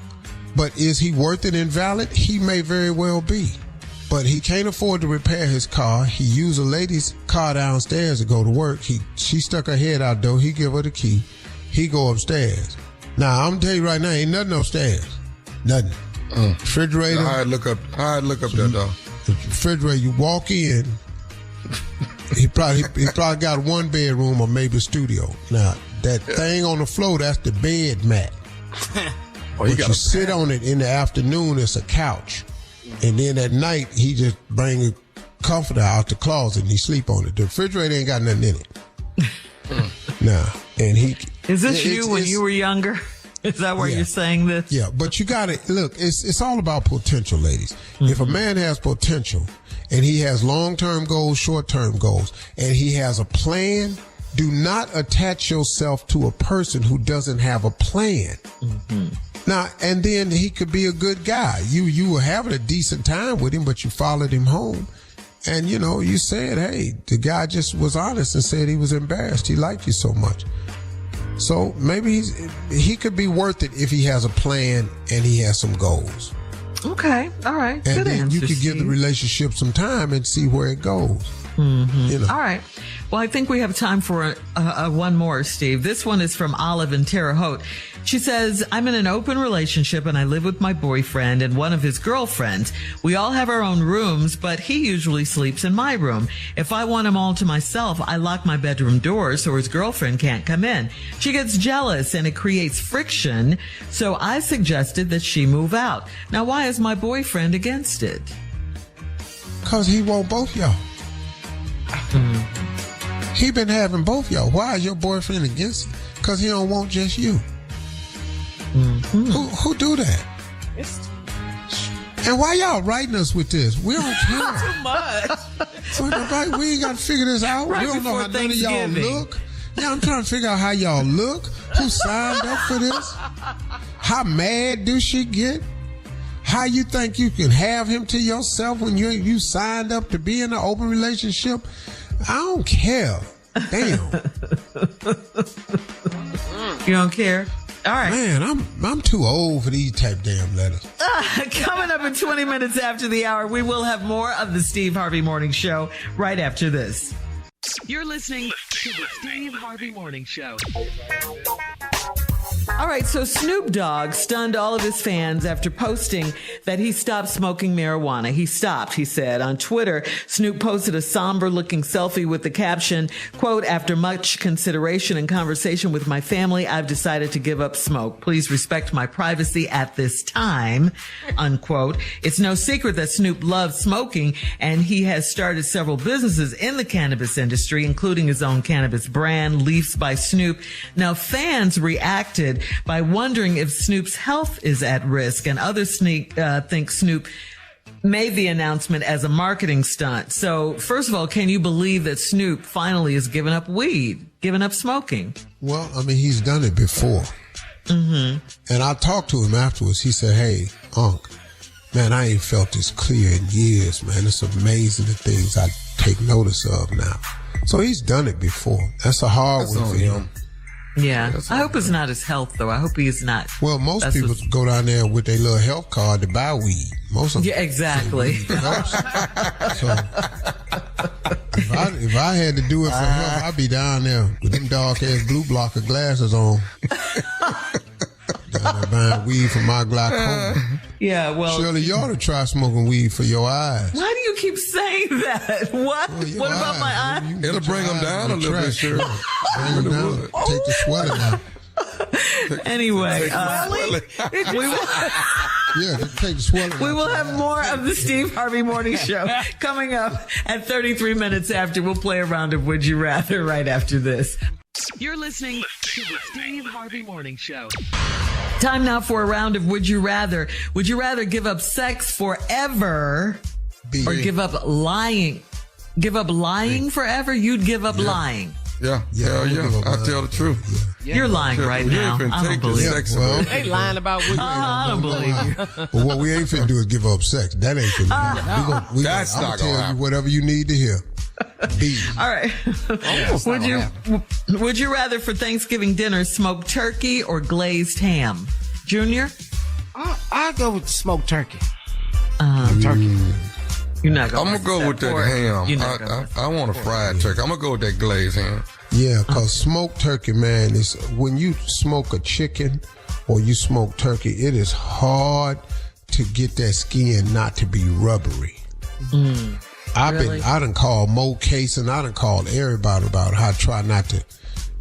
But is he worth it and valid? He may very well be. But he can't afford to repair his car. He used a lady's car downstairs to go to work. She stuck her head out though. He give her the key. He go upstairs. Now, I'm tell you right now, ain't nothing upstairs. Nothing. Refrigerator. I look up that door. Refrigerator, you walk in. He probably got 1 bedroom or maybe a studio. Now, that thing on the floor, that's the bed mat. But you sit on it in the afternoon, it's a couch. And then at night, he just bring a comforter out the closet and he sleep on it. The refrigerator ain't got nothing in it. Nah. And he... Is this you when you were younger? Is that where you're saying this? Yeah, but you got to... Look, it's all about potential, ladies. Mm-hmm. If a man has potential and he has long-term goals, short-term goals, and he has a plan, do not attach yourself to a person who doesn't have a plan. Mm-hmm. Now, and then he could be a good guy. You were having a decent time with him, but you followed him home. And, you said, hey, the guy just was honest and said he was embarrassed. He liked you so much. So maybe he could be worth it if he has a plan and he has some goals. Okay. All right. And good then answer, you could give the relationship some time and see where it goes. Mm-hmm. All right. Well, I think we have time for one more, Steve. This one is from Olive in Terre Haute. She says, I'm in an open relationship and I live with my boyfriend and one of his girlfriends. We all have our own rooms, but he usually sleeps in my room. If I want him all to myself, I lock my bedroom door so his girlfriend can't come in. She gets jealous and it creates friction. So I suggested that she move out. Now, why is my boyfriend against it? Because he want both y'all. He been having both y'all. Why is your boyfriend against it? Because he don't want just you. Mm-hmm. Who do that? And why y'all writing us with this? We don't care. Too much. We ain't got to figure this out. Right, we don't know how none of y'all look. Yeah, I'm trying to figure out how y'all look. Who signed up for this? How mad do she get? How you think you can have him to yourself when you signed up to be in an open relationship? I don't care. Damn. You don't care? All right. Man, I'm too old for these type damn letters. Coming up in 20 minutes after the hour, we will have more of the Steve Harvey Morning Show right after this. You're listening to the Steve Harvey Morning Show. All right, so Snoop Dogg stunned all of his fans after posting that he stopped smoking marijuana. He stopped, he said. On Twitter, Snoop posted a somber-looking selfie with the caption, quote, "After much consideration and conversation with my family, I've decided to give up smoke. Please respect my privacy at this time," unquote. It's no secret that Snoop loves smoking, and he has started several businesses in the cannabis industry, including his own cannabis brand, Leafs by Snoop. Now, fans reacted by wondering if Snoop's health is at risk, and others think Snoop made the announcement as a marketing stunt. So, first of all, can you believe that Snoop finally has given up weed, given up smoking? Well, I mean, he's done it before. Mm-hmm. And I talked to him afterwards. He said, "Hey, Unc, man, I ain't felt this clear in years, man. It's amazing the things I take notice of now." So he's done it before. That's a hard one for him. Yeah. I hope it's not his health, though. I hope he's not. Well, most people go down there with their little health card to buy weed. Most of them. Yeah, exactly. So if I had to do it for health, I'd be down there with them dark-ass blue blocker glasses on. Down there buying weed for my glaucoma. Yeah, well. Shirley, you ought to try smoking weed for your eyes. Why do you keep saying that? What? Well, what about my eyes? It'll bring them down a little bit, sure. Bring them down. Take the swelling out. Anyway, take the swelling out. We will have more of the Steve Harvey Morning Show coming up at 33 minutes after. We'll play a round of Would You Rather right after this. You're listening to the Steve Harvey Morning Show. Time now for a round of Would You Rather. Would you rather give up sex forever or give up lying? Give up lying forever? You'd give up lying. Yeah. I tell the truth. Yeah. You're lying right now. I don't believe you. They lying about what I don't believe you. Well, what we ain't finna do is give up sex. That ain't finna happen. That's not gonna happen. You whatever you need to hear. All right. Would you rather for Thanksgiving dinner smoke turkey or glazed ham? Junior? I go with smoked turkey. Turkey. You're not going. I'm gonna go with that ham. I want a fried turkey. I'm gonna go with that glazed ham. Yeah, cause smoked turkey, man, is when you smoke a chicken or you smoke turkey, it is hard to get that skin not to be rubbery. I done called Mo Case and I done called everybody about how I try not to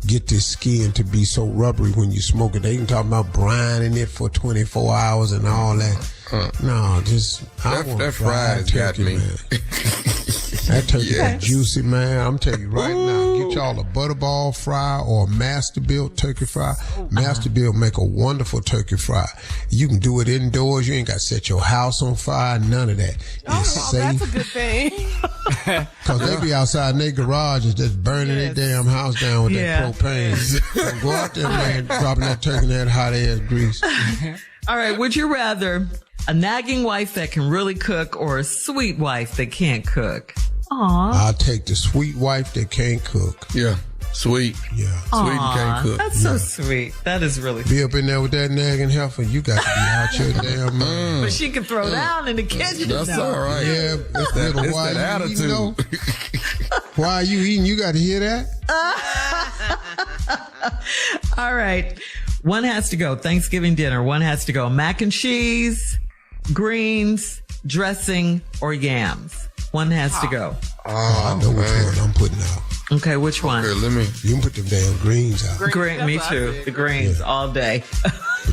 get this skin to be so rubbery when you smoke it. They can talk about brining it for 24 hours and all that. No, just that fried has got me. Man. That turkey is juicy, man. I'm telling you right now, get y'all a Butterball fry or a Masterbuilt turkey fry. Masterbuilt make a wonderful turkey fry. You can do it indoors. You ain't got to set your house on fire. None of that. It's safe. That's a good thing. Because they be outside in their garages just burning their damn house down with that propane. So go out there, man, dropping that turkey in that hot ass grease. All right, would you rather a nagging wife that can really cook or a sweet wife that can't cook? Aww. I'll take the sweet wife that can't cook. Yeah, sweet. Yeah. Sweet and can't cook. That's so sweet. That is really Be up in there with that nagging heifer, you got to be out your damn mind. But she can throw down in the kitchen. That's all right. Yeah, it's that attitude. Why are you eating? You got to hear that? All right. One has to go. Thanksgiving dinner. One has to go. Mac and cheese, greens, dressing, or yams. One has to go. I know which one I'm putting out. Okay, which one? Okay, you can put them damn greens out. Me too. The greens all day.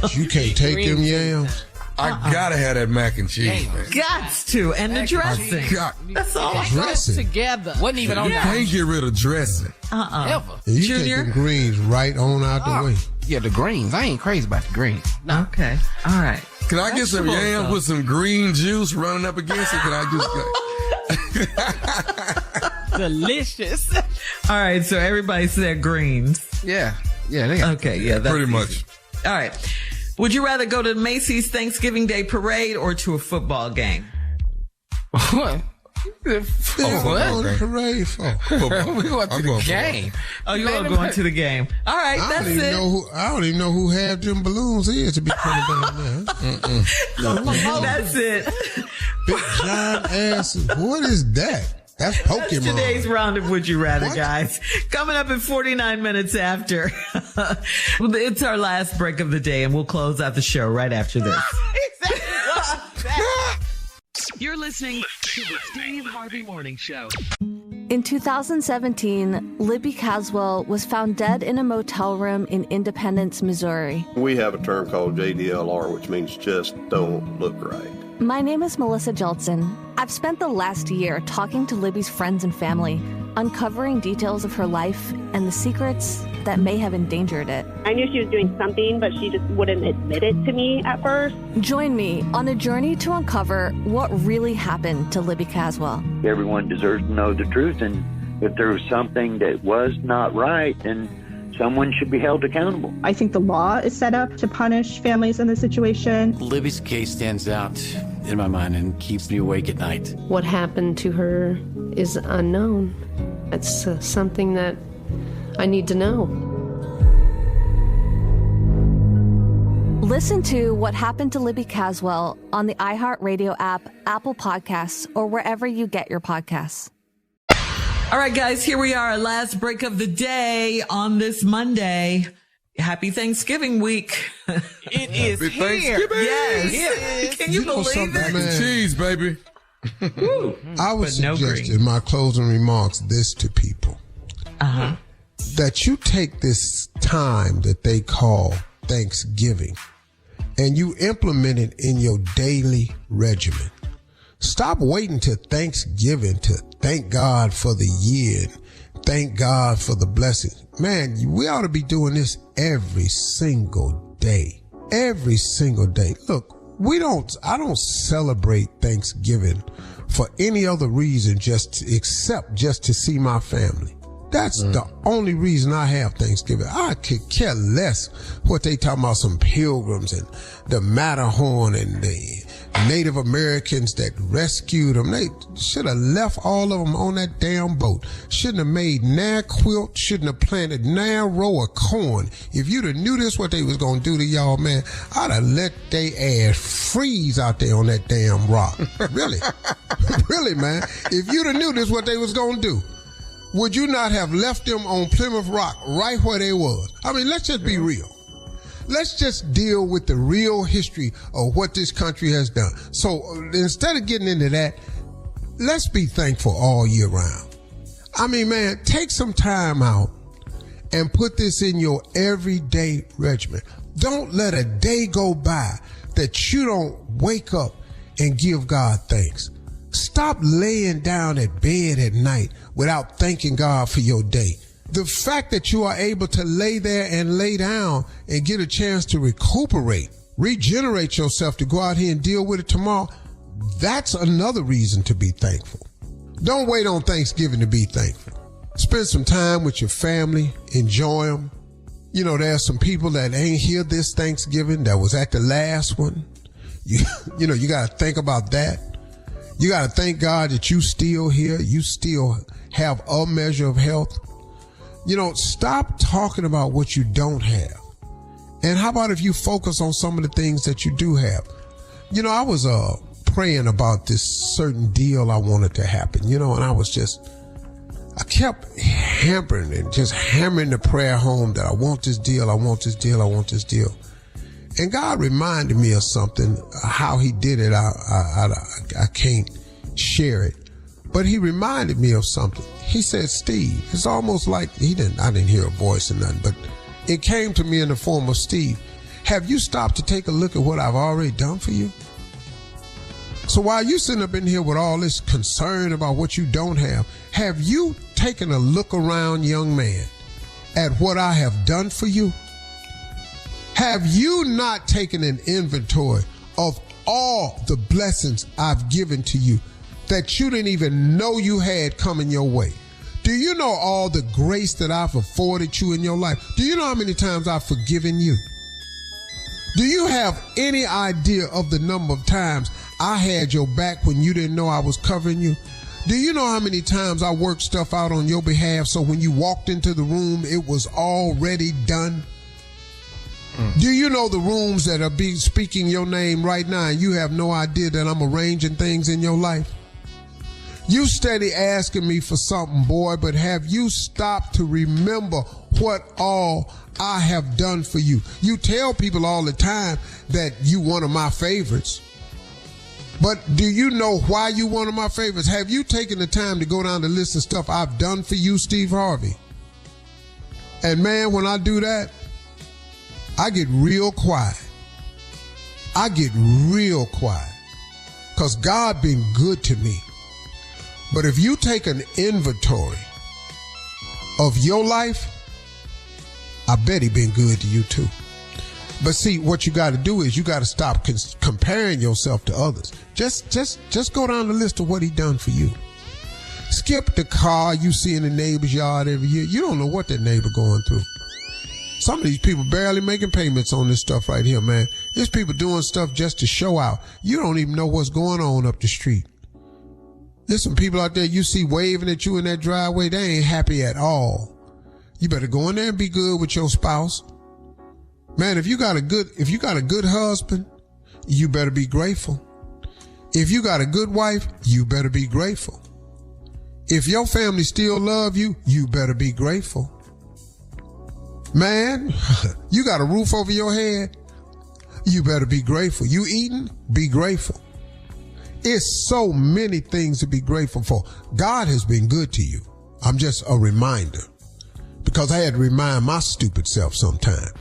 But you can't take them yams. I gotta have that mac and cheese, man. Gots to. And the dressing. That's all. Dressing. Together. Wasn't even on You that. can't get rid of dressing. Ever. You Junior? take them greens right on out the way. Yeah, the greens. I ain't crazy about the greens. No. Okay. All right. Can I get some yams with some green juice running up against it? Can I just Delicious. All right, so everybody said greens. Yeah. Okay, yeah. That's pretty much. All right. Would you rather go to Macy's Thanksgiving Day Parade or to a football game? What? What? Parade for? We going to the game. Oh, you are going to the game. All right, that's it. I don't even know who half them balloons is to be coming down there. That's it. Big giant asses. What is that? That's Pokemon. That's today's round of Would You Rather, guys. Coming up in 49 minutes after. It's our last break of the day, and we'll close out the show right after this. You're listening to the Steve Harvey Morning Show. In 2017, Libby Caswell was found dead in a motel room in Independence, Missouri. We have a term called JDLR, which means just don't look right. My name is Melissa Jeltsin. I've spent the last year talking to Libby's friends and family, uncovering details of her life and the secrets that may have endangered it. I knew she was doing something, but she just wouldn't admit it to me at first. Join me on a journey to uncover what really happened to Libby Caswell. Everyone deserves to know the truth, and if there was something that was not right, then someone should be held accountable. I think the law is set up to punish families in this situation. Libby's case stands out in my mind and keeps me awake at night. What happened to her is unknown. It's something that I need to know. Listen to What Happened to Libby Caswell on the iHeartRadio app, Apple Podcasts, or wherever you get your podcasts. All right, guys, here we are, last break of the day on this Monday. Happy Thanksgiving week. It is Happy here. Thanksgiving. Yes. Can you believe Mac and it? cheese, baby. I would But no suggest green. in my closing remarks this to people. That you take this time that they call Thanksgiving and you implement it in your daily regimen. Stop waiting till Thanksgiving to thank God for the year and thank God for the blessings. Man, we ought to be doing this every single day. Every single day. Look, I don't celebrate Thanksgiving for any other reason except just to see my family. That's the only reason I have Thanksgiving. I could care less what they talking about, some pilgrims and the Matterhorn and the Native Americans that rescued them. They should have left all of them on that damn boat. Shouldn't have made now quilt, shouldn't have planted now row of corn. If you'd have knew this what they was going to do to y'all, man, I'd have let they ass freeze out there on that damn rock. Really? Really, man. If you'd have knew this what they was going to do, would you not have left them on Plymouth Rock right where they was? I mean, let's just be real. Let's just deal with the real history of what this country has done. So instead of getting into that, let's be thankful all year round. I mean, man, take some time out and put this in your everyday regimen. Don't let a day go by that you don't wake up and give God thanks. Stop laying down at bed at night without thanking God for your day. The fact that you are able to lay there and lay down and get a chance to recuperate, regenerate yourself to go out here and deal with it tomorrow, that's another reason to be thankful. Don't wait on Thanksgiving to be thankful. Spend some time with your family, enjoy them. You know, there's some people that ain't here this Thanksgiving that was at the last one. You got to think about that. You got to thank God that you still here. You still have a measure of health. You know, stop talking about what you don't have. And how about if you focus on some of the things that you do have? You know, I was praying about this certain deal I wanted to happen, you know, and I kept hammering the prayer home that I want this deal, I want this deal, I want this deal. And God reminded me of something, how he did it. I can't share it, but he reminded me of something. He said, Steve, it's almost like I didn't hear a voice or nothing, but it came to me in the form of Steve. Have you stopped to take a look at what I've already done for you? So while you sitting up in here with all this concern about what you don't have you taken a look around, young man, at what I have done for you? Have you not taken an inventory of all the blessings I've given to you that you didn't even know you had coming your way? Do you know all the grace that I've afforded you in your life? Do you know how many times I've forgiven you? Do you have any idea of the number of times I had your back when you didn't know I was covering you? Do you know how many times I worked stuff out on your behalf so when you walked into the room, it was already done? Do you know the rooms that are speaking your name right now and you have no idea that I'm arranging things in your life? You steady asking me for something, boy, but have you stopped to remember what all I have done for you? You tell people all the time that you one of my favorites. But do you know why you one of my favorites? Have you taken the time to go down the list of stuff I've done for you, Steve Harvey? And man, when I do that, I get real quiet. I get real quiet. Because God been good to me. But if you take an inventory of your life, I bet he been good to you too. But see, what you got to do is you got to stop comparing yourself to others. Just go down the list of what he done for you. Skip the car you see in the neighbor's yard every year. You don't know what that neighbor going through. Some of these people barely making payments on this stuff right here, man. There's people doing stuff just to show out. You don't even know what's going on up the street. There's some people out there you see waving at you in that driveway. They ain't happy at all. You better go in there and be good with your spouse. Man, if you got a good husband, you better be grateful. If you got a good wife, you better be grateful. If your family still love you, you better be grateful. Man, you got a roof over your head, you better be grateful. You eating, be grateful. It's so many things to be grateful for. God has been good to you. I'm just a reminder, because I had to remind my stupid self sometime,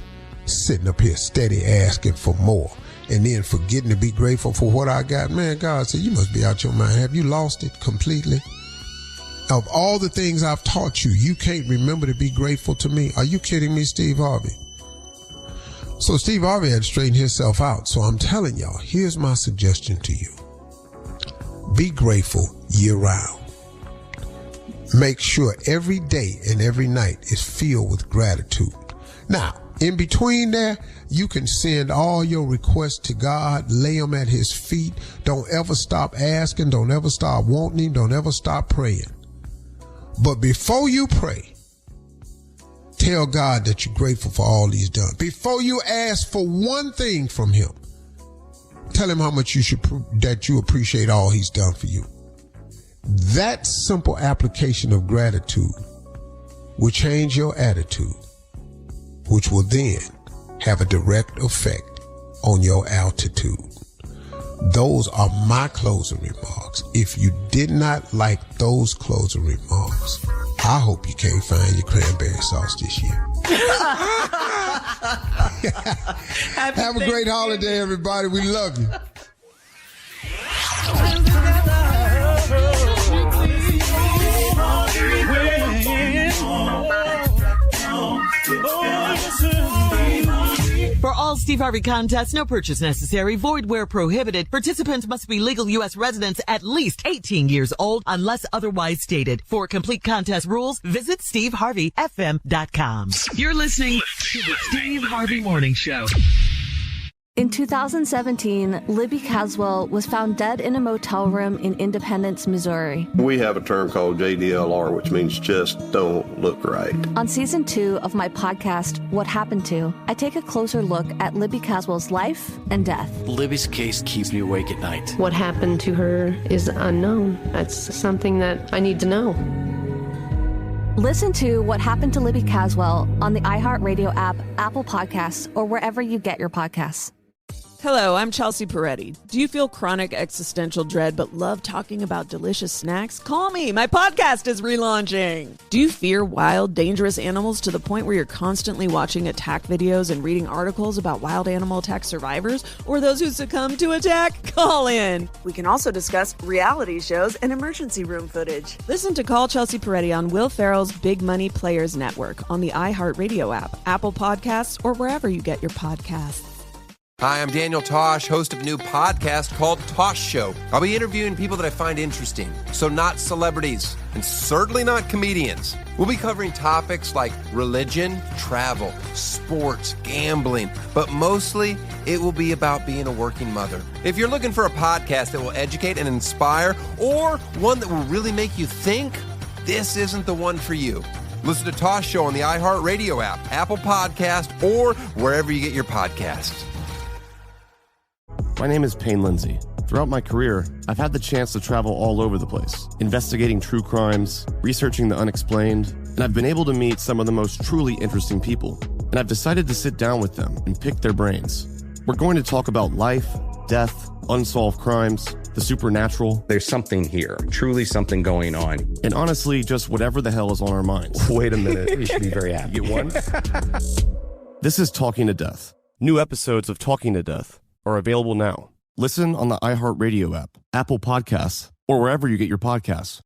sitting up here steady asking for more and then forgetting to be grateful for what I got. Man, God said, you must be out your mind. Have you lost it completely? Of all the things I've taught you, you can't remember to be grateful to me? Are you kidding me, Steve Harvey? So Steve Harvey had to straighten himself out. So I'm telling y'all, here's my suggestion to you. Be grateful year round. Make sure every day and every night is filled with gratitude. Now, in between there, you can send all your requests to God, lay them at his feet. Don't ever stop asking. Don't ever stop wanting him. Don't ever stop praying. But before you pray, tell God that you're grateful for all he's done. Before you ask for one thing from him, tell him how much that you appreciate all he's done for you. That simple application of gratitude will change your attitude, which will then have a direct effect on your altitude. Those are my closing remarks. If you did not like those closing remarks, I hope you can't find your cranberry sauce this year. Have a great holiday, everybody. We love you. For all Steve Harvey contests, no purchase necessary, void where prohibited. Participants must be legal U.S. residents at least 18 years old unless otherwise stated. For complete contest rules, visit SteveHarveyFM.com. You're listening to the Steve Harvey Morning Show. In 2017, Libby Caswell was found dead in a motel room in Independence, Missouri. We have a term called JDLR, which means just don't look right. On season 2 of my podcast, What Happened To, I take a closer look at Libby Caswell's life and death. Libby's case keeps me awake at night. What happened to her is unknown. That's something that I need to know. Listen to What Happened to Libby Caswell on the iHeartRadio app, Apple Podcasts, or wherever you get your podcasts. Hello, I'm Chelsea Peretti. Do you feel chronic existential dread but love talking about delicious snacks? Call me. My podcast is relaunching. Do you fear wild, dangerous animals to the point where you're constantly watching attack videos and reading articles about wild animal attack survivors or those who succumb to attack? Call in. We can also discuss reality shows and emergency room footage. Listen to Call Chelsea Peretti on Will Ferrell's Big Money Players Network on the iHeartRadio app, Apple Podcasts, or wherever you get your podcasts. Hi, I'm Daniel Tosh, host of a new podcast called Tosh Show. I'll be interviewing people that I find interesting, so not celebrities, and certainly not comedians. We'll be covering topics like religion, travel, sports, gambling, but mostly it will be about being a working mother. If you're looking for a podcast that will educate and inspire, or one that will really make you think, this isn't the one for you. Listen to Tosh Show on the iHeartRadio app, Apple Podcast, or wherever you get your podcasts. My name is Payne Lindsay. Throughout my career, I've had the chance to travel all over the place, investigating true crimes, researching the unexplained, and I've been able to meet some of the most truly interesting people. And I've decided to sit down with them and pick their brains. We're going to talk about life, death, unsolved crimes, the supernatural. There's something here, truly something going on. And honestly, just whatever the hell is on our minds. Wait a minute. We should be very happy. You get one? This is Talking to Death. New episodes of Talking to Death are available now. Listen on the iHeartRadio app, Apple Podcasts, or wherever you get your podcasts.